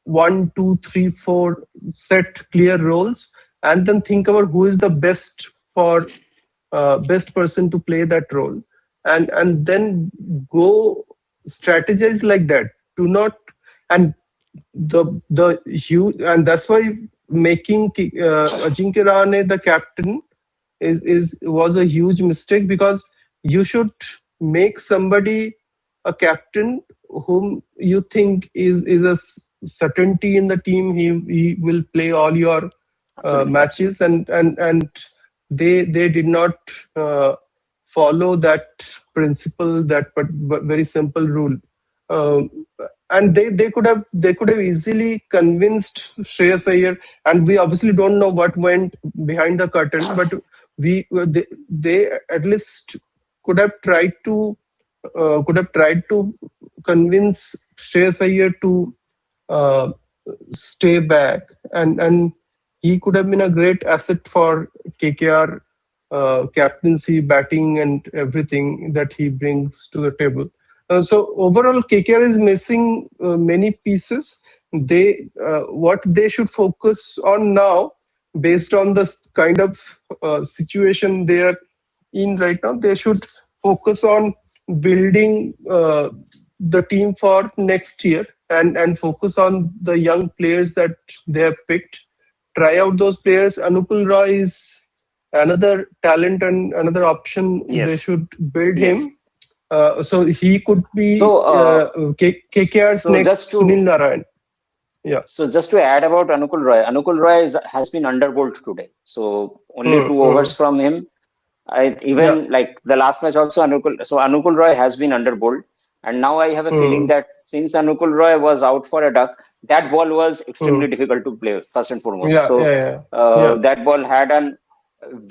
one, two, three, four set clear roles, and then think about who is the best person to play that role, and then go strategize like that. Do not and the huge and that's why making Ajinkya Rahane the captain is was a huge mistake, because you should make somebody a captain whom you think is a certainty in the team. He will play all your Absolutely, matches, absolutely. and they did not uh, follow that principle, that but very simple rule. Um, and they could have easily convinced Shreyas Iyer, and we obviously don't know what went behind the curtain, but they at least could have tried to convince Shreyas Iyer to uh, stay back, and he could have been a great asset for KKR captaincy, batting, and everything that he brings to the table. So overall, KKR is missing many pieces. They what they should focus on now, based on the kind of situation they are in right now, they should focus on building the team for next year, and focus on the young players that they have picked. Try out those players. Anupul Roy is another talent and another option. They Yes, should build yes. him. So he could be So, KKR's so just next Sunil to Narayan. Yeah. just to add about Anukul Roy has been underbowled today. So only Hmm, two hmm. overs from him. I Yeah. even like the last match also Anukul Roy has been underbowled, and now I have a feeling Hmm, that since Anukul Roy was out for a duck, that ball was hmm. extremely difficult to play first and foremost. Yeah. So Yeah. Yeah. that ball had an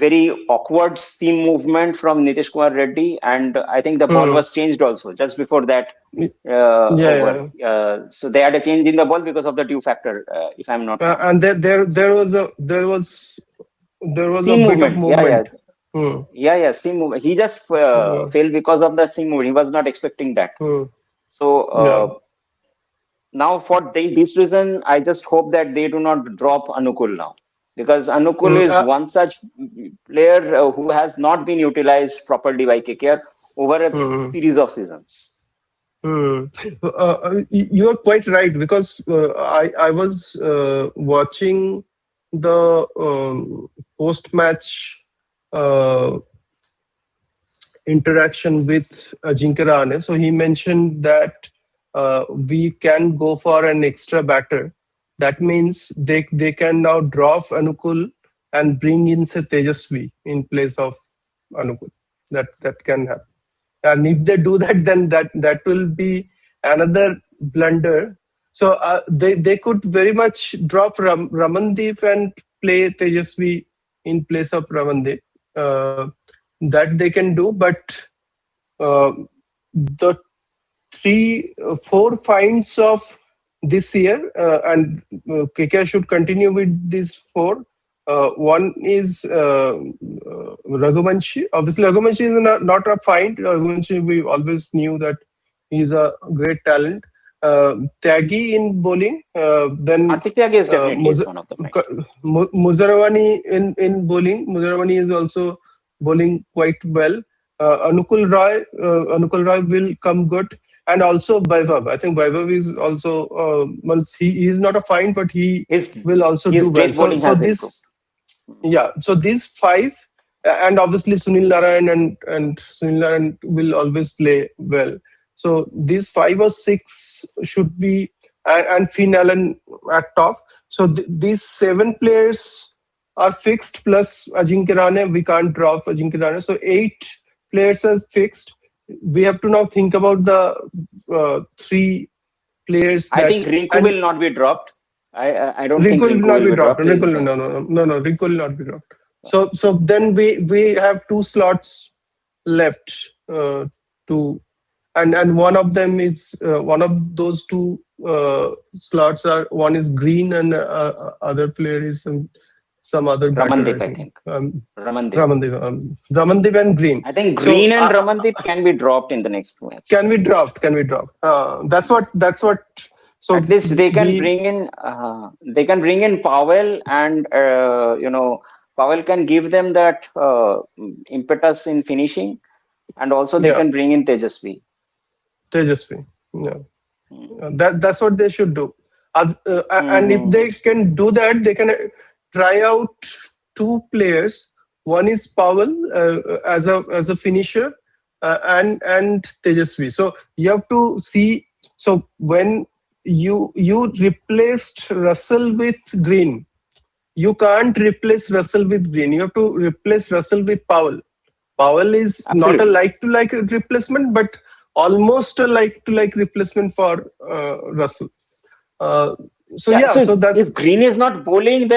very awkward seam movement from Nitish Kumar Reddy, and I think the ball Hmm. was changed also just before that Yeah. Yeah. over. Yeah. So they had a change in the ball because of the dew factor, if I'm not wrong. And there was a Seam bit of movement, yeah, yeah. movement. Hmm. Seam movement. He just Hmm. failed because of the seam movement. He was not expecting that. Hmm. So Yeah. now, for this reason, I just hope that they do not drop Anukul now, because Anukul Hmm. is one such player who has not been utilized properly by KKR over a Hmm. series of seasons. Hmm. You are quite right, because I was watching the post match uh, interaction with Ajinkya Rahane. So he mentioned that we can go for an extra batter. That means they can now drop Anukul and bring in say Tejasvi in place of Anukul. That can happen. And if they do that, then that will be another blunder. So they could very much drop Ramandeep and play Tejasvi in place of Ramandeep. Uh, that they can do, but uh, the four finds of this year, and KKR should continue with these four. One is Raghuvanshi. Obviously, Raghuvanshi is not a find. Raghuvanshi, we always knew that he's a great talent. Tyagi in bowling, then Kartik Tyagi is uh, definitely is Muz- one of the find. Muzarawani in bowling. Muzarawani is also bowling quite well. Anukul Roy will come good, and also Vaibhav. I think Vaibhav is also well, he is not a find, but he His will also his do well. break bowling So has improved. this, yeah, so these five, and obviously Sunil Narayan and Sunil Narayan will always play well. So these five or six should be, and Finn Allen at top. So these seven players are fixed plus Ajinkya Rahane. We can't drop Ajinkya Rahane. So eight players are fixed. We have to now think about the three players I think that, Rinku and will not be dropped. I don't think Rinku will Rinku not will be be dropped. dropped. Rinku, Is no. Rinku will not be dropped. So then we have two slots left to, and one of them is one of those two slots are, one is Green, and other player is some other batter, I Ramandeep, I think. think. Ramandeep. Ramandeep and Green. I think So Green and Ramandeep can be dropped in the next match. can we drop? Can we drop? That's what. So At least they can we, bring in Powell, and Powell can give them that impetus in finishing, and also they yeah, can bring in Tejasvi. Tejasvi. Yeah. Mm. That's what they should do. And if Mm-hmm. they can do that, they can try out two players. One is Powell as a finisher, and Tejasvi. So you have to see. So when you replaced Russell with Green, you can't replace Russell with Green. You have to replace Russell with Powell. Powell is not a Absolutely. like to like replacement, but almost a like to like replacement for Russell. Uh, so Yeah. yeah, So so that's if Green is not bowling,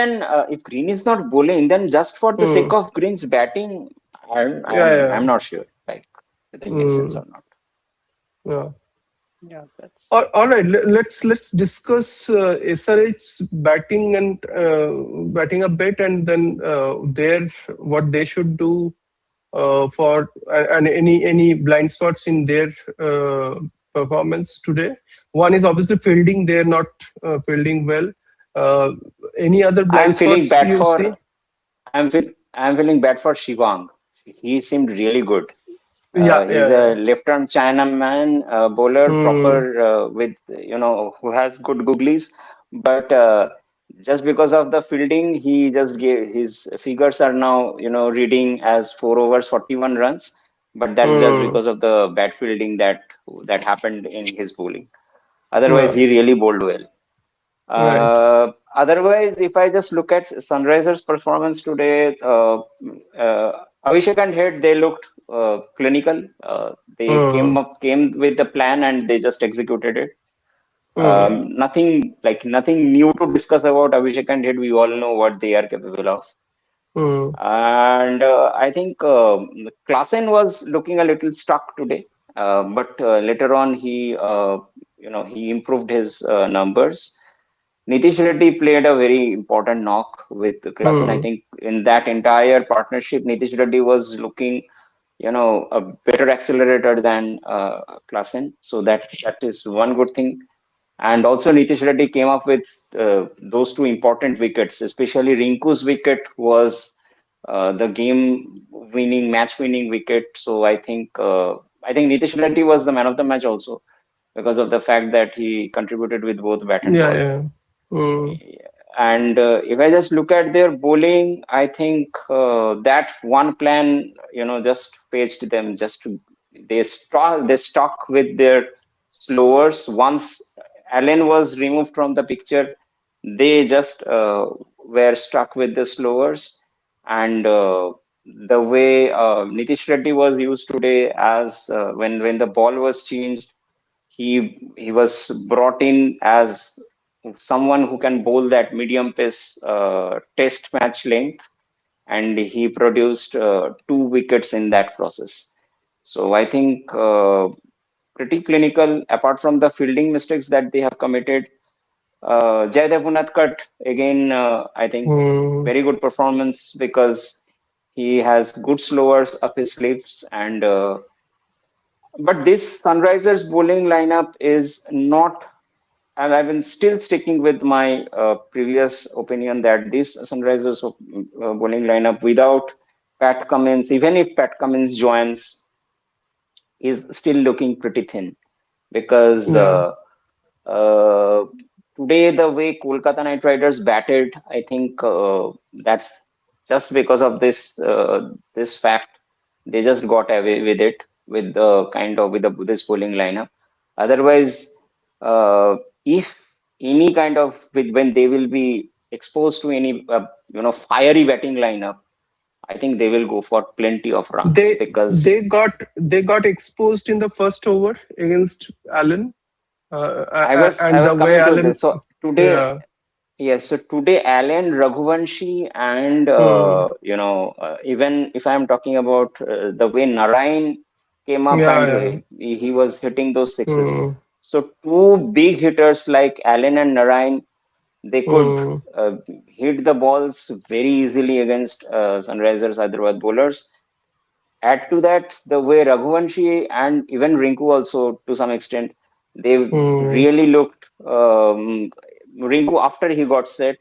then just for the sake mm, of Green's batting, I'm yeah, I'm yeah, I'm not sure, like, whether it makes sense mm, or not. yeah. Yeah, that's All right, let's discuss SRH's batting and batting a bit, and then their what they should do for, and any blind spots in their performance today. One is obviously fielding; they're not fielding well. Uh, any other I'm blind feeling spots bad you for see? I'm feeling bad for Shivang. He seemed really good. Yeah, He's yeah, a yeah. left-arm Chinaman bowler, Hmm. proper with who has good googlies. But just because of the fielding, he just gave his figures are now reading as 4 overs, 41 runs. But that's just Hmm. because of the bad fielding that happened in his bowling. Otherwise, Yeah. he really bowled well. Right. Otherwise, if I just look at Sunrisers' performance today, Abhishek and Head, they looked clinical. They Hmm. came with the plan and they just executed it. Hmm. Nothing new to discuss about Abhishek and Head. We all know what they are capable of. Hmm. And I think Klassen was looking a little stuck today, but later on he improved his numbers. Nitish Reddy played a very important knock with Klassen. I Hmm. think in that entire partnership, Nitish Reddy was looking, a better accelerator than Klassen. So that is one good thing. And also Nitish Reddy came up with those two important wickets, especially Rinku's wicket was the match-winning wicket. So I think Nitish Reddy was the man of the match also because of the fact that he contributed with both bat and Yeah, ball. yeah. Hmm. And if I just look at their bowling, I think that one plan, just faced them. They stuck with their slowers. Once Allen was removed from the picture, they just were stuck with the slowers. And the way Nitish Reddy was used today, as when the ball was changed, he was brought in as someone who can bowl that medium pace test match length, and he produced 2 wickets in that process. So I think pretty clinical. Apart from the fielding mistakes that they have committed, Jaydev Unadkat, again, I think mm, very good performance, because he has good slowers up his sleeves. And but this Sunrisers bowling lineup is not, and I've been still sticking with my previous opinion that this Sunrisers bowling lineup without Pat Cummins, even if Pat Cummins joins, is still looking pretty thin, because yeah. uh, today the way Kolkata Knight Riders batted, I think that's just because of this fact. They just got away with it with the kind of with this bowling lineup. Otherwise, uh, if any kind of when they will be exposed to any fiery batting lineup, I think they will go for plenty of runs, They because they got exposed in the first over against Allen, I and the was way coming to Allen, this. So today, yeah, yes, so today Alan Raghuvanshi and mm, even if I'm talking about the way Narayan came up, yeah, and yeah, he was hitting those sixes. mm, So two big hitters like Alan and Narayan, they could mm, uh, hit the balls very easily against Sunrisers Hyderabad bowlers. Add to that the way Raghuvanshi and even Rinku also, to some extent, they mm, really looked. Rinku, after he got set,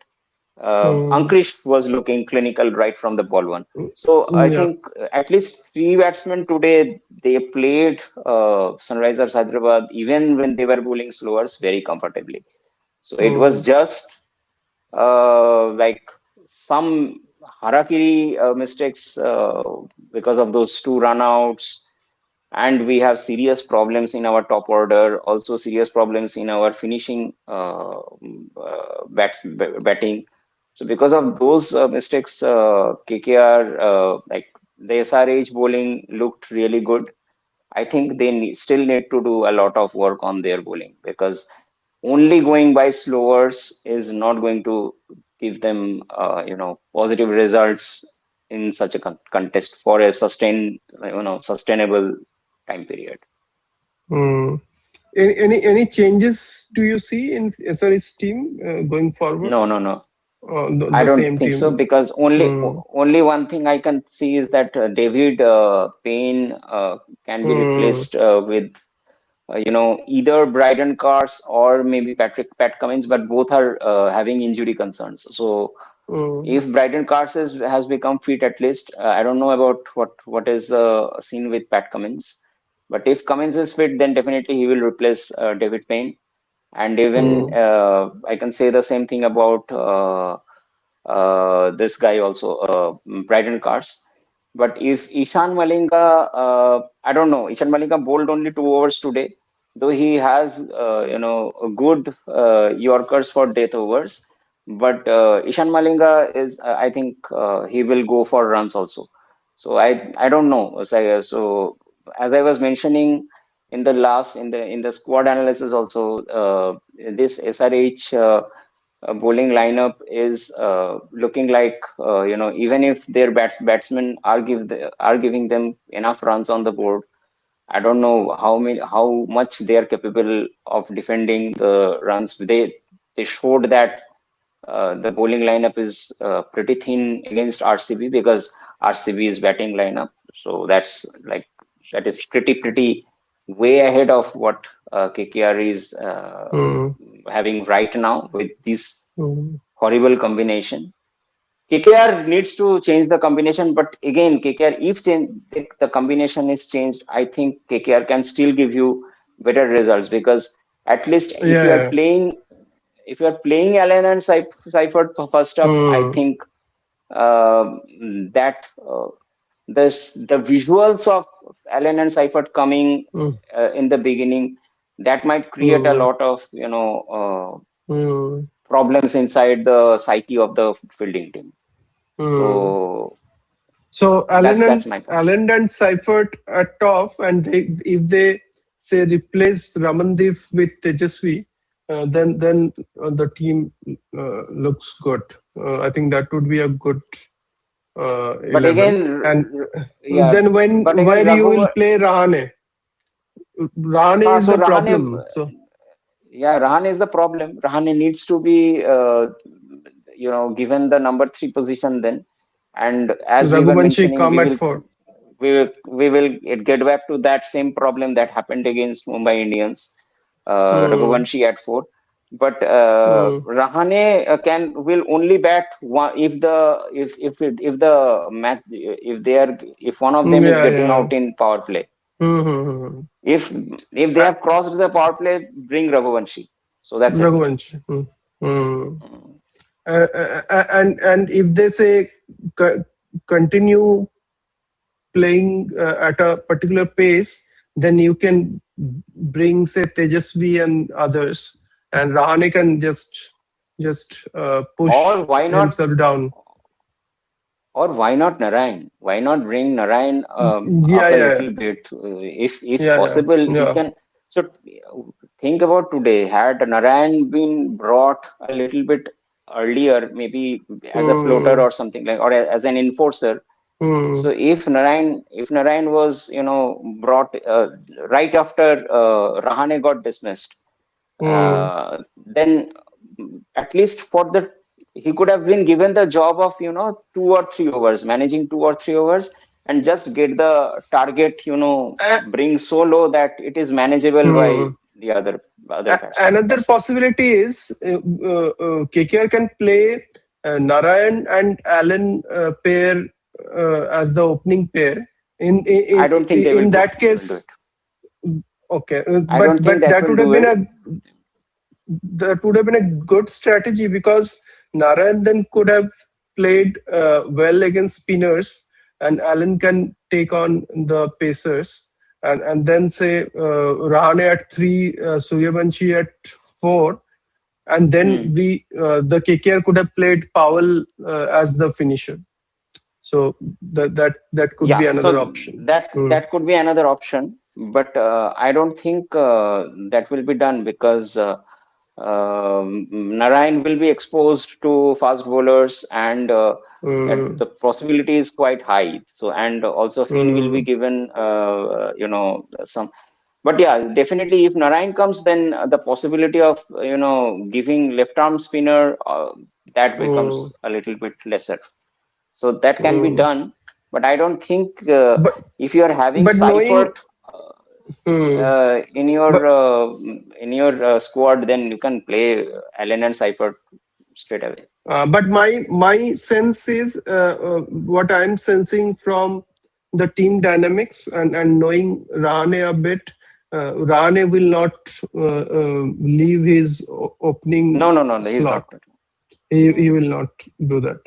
mm, Ankrish was looking clinical right from the ball one. So I yeah, think at least three batsmen today, they played Sunrisers Hyderabad even when they were bowling slowers very comfortably. So it was mm, just like some harakiri mistakes because of those two runouts, and we have serious problems in our top order, also serious problems in our finishing batting. So because of those mistakes, KKR, like the SRH bowling looked really good. I think they still need to do a lot of work on their bowling, because only going by slowers is not going to give them positive results in such a contest for a sustainable time period. mm. Any changes do you see in SRH team going forward? No, no, no. I The don't same think so, team. because Mm, only one thing I can see is that David Payne can be mm, replaced with either Bryden Cars or maybe Pat Cummins, but both are having injury concerns. So mm, if Bryden Cars has become fit at least, I don't know about what is the scene with Pat Cummins. But if Cummins is fit, then definitely he will replace David Payne. And even mm, I can say the same thing about this guy also, Bryden Cars. But if Ishan Malinga, I don't know, Ishan Malinga bowled only 2 overs today, though he has, good Yorkers for death overs. But Ishan Malinga is, I think, he will go for runs also. So I don't know. So as I was mentioning in the last in the squad analysis also, this SRH bowling lineup is looking like even if their batsmen are giving them enough runs on the board, I don't know how much they are capable of defending the runs. They showed that the bowling lineup is pretty thin against RCB, because RCB is batting lineup. So that is pretty way ahead of what KKR is mm, having right now with this mm, horrible combination. KKR needs to change the combination, but again, KKR, if the combination is changed, I think KKR can still give you better results, because at least yeah, yeah. if you are playing Allen and Seifert for first up, I Mm, think that the visuals of Allen and Seifert coming mm, in the beginning, that might create a mm, lot of mm, problems inside the psyche of the fielding team. Hmm. So So that's my point. Allen and Seifert at top, and if they say replace Ramandeep with Tejasvi, then the team looks good. I think that would be a good But 11. again, And yeah. then But again, where you will Raghu. play Rahane? Rahane is So the Rahane, problem. So yeah, Rahane is the problem. Rahane needs to be, given the number three position then. And as we were Raghuvanshi mentioning, come at 4. we will get back to that same problem that happened against Mumbai Indians. Hmm. Raghuvanshi at four, but Hmm. Rahane will only bat one if the match if one of them is Yeah, getting yeah. out in power play. Hmm. Hmm, hmm. If they Uh, have crossed the power play, bring Raghuvanshi. So that's it. Raghuvanshi. Hmm. Hmm. Mm. And if they say co- continue playing at a particular pace, then you can bring say Tejasvi and others, and Rahane can just Or push why not? himself down. Or why not Narayan? Why not bring Narayan Yeah, up a yeah, little bit? If yeah, yeah, possible, he yeah. can. So think about today. Had Narayan been brought a little bit earlier, maybe as a floater Hmm. or something like, or as an enforcer. So Hmm. if Narayan was brought right after Rahane got dismissed, Hmm. then at least for the he could have been given the job of 2 or 3 overs, managing 2 or 3 overs, and just get the target Uh, bring so low that it is manageable by hmm. the other batsmen. Another That's it. possibility is KKR can play Narayan and Allen pair as the opening pair. I don't think In that they will do it. case, okay, I don't think but that will do it. that would have been a good strategy because Narayan then could have played well against spinners, and Allen can take on the pacers, and then say Rahane at 3, Suryavanshi at 4, and then Hmm. the KKR could have played Powell as the finisher. So that could be Yeah, so another option. Hmm. that could be another option, but I don't think that will be done because Narayan will be exposed to fast bowlers, and that Hmm. the possibility is quite high. So, and also Finn will be Hmm. given, some. But yeah, definitely, if Narayan comes, then the possibility of giving left arm spinner that Hmm. becomes a little bit lesser. So that can be Hmm. done, but I don't think But if you are having knowing, Seifert hmm, but in your squad, then you can play Allen and Seifert straight away. but my sense is what I'm sensing from the team dynamics and knowing Rane a bit. Rane will not leave his opening No, he's slot. not good. He Mm, will not do that.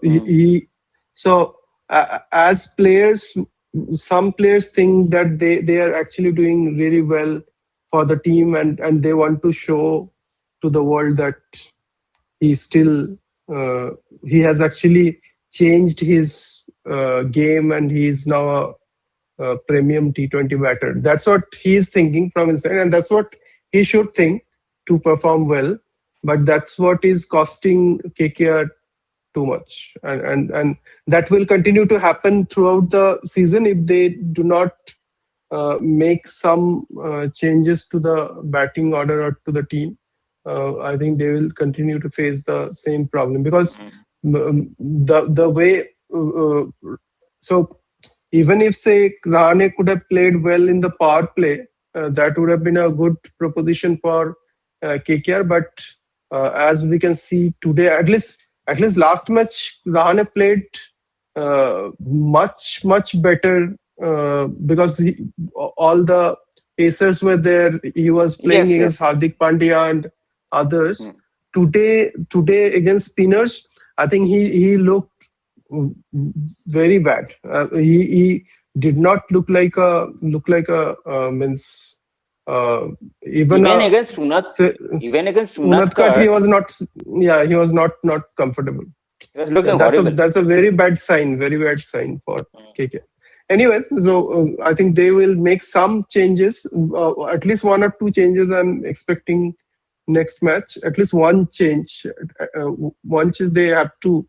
mm, So as players, some players think that they are actually doing really well for the team, and they want to show to the world that he still uh, he has actually changed his game, and he is now a premium T20 batter. That's what he's thinking from inside, and that's what he should think to perform well. But that's what is costing KKR too much, and that will continue to happen throughout the season if they do not make some changes to the batting order or to the team. I think they will continue to face the same problem because mm. the way so even if say Rane could have played well in the power play, that would have been a good proposition for KKR. But as we can see today, at least last match, Rahane played much better because all the pacers were there. He was playing Yes, against yes. Hardik Pandya and others. Mm. Today against spinners, I think he looked very bad. He did not look like a means. Uh, even Even against Unadkat, he Unatkar, was not. Yeah, he was not comfortable. he was Yeah, looking horrible. that's a very bad sign. Very bad sign for KK. Anyways, so I think they will make some changes. At least one or two changes. I'm expecting next match. At least one change. One change they have to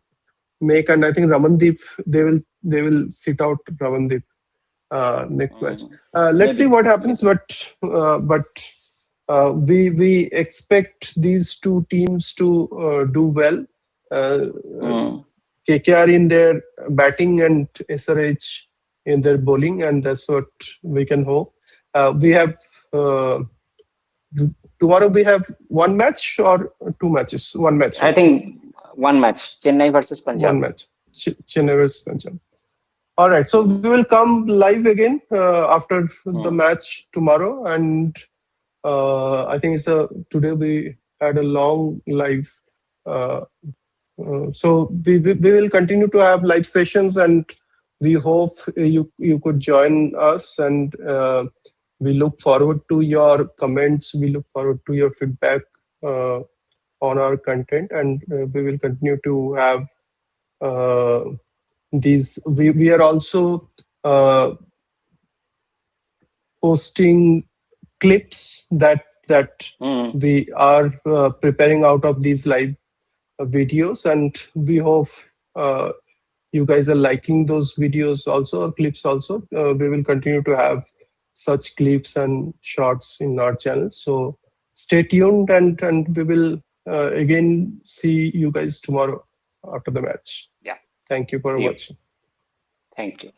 make, and I think Ramandeep they will sit out Ramandeep next match. Mm, Let's see maybe, what happens, maybe. but we expect these two teams to do well. Uh, Mm, KKR in their batting and SRH in their bowling, and that's what we can hope. We have uh, tomorrow. We have one match or two matches. One match, I right? think one match, Chennai versus Punjab. One match. Chennai versus Punjab. All right, so we will come live again after the Mm, match tomorrow, and I think it's a today we had a long live. Uh, so we will continue to have live sessions, and we hope you could join us, and we look forward to your comments. We look forward to your feedback uh, on our content, and we will continue to have uh, these. We are also uh, posting clips that mm, we are preparing out of these live videos, and we hope uh, you guys are liking those videos also or clips also. We will continue to have such clips and shorts in our channel, so stay tuned, and we will again see you guys tomorrow after the match. yeah. Thank you for See you. watching. Thank you.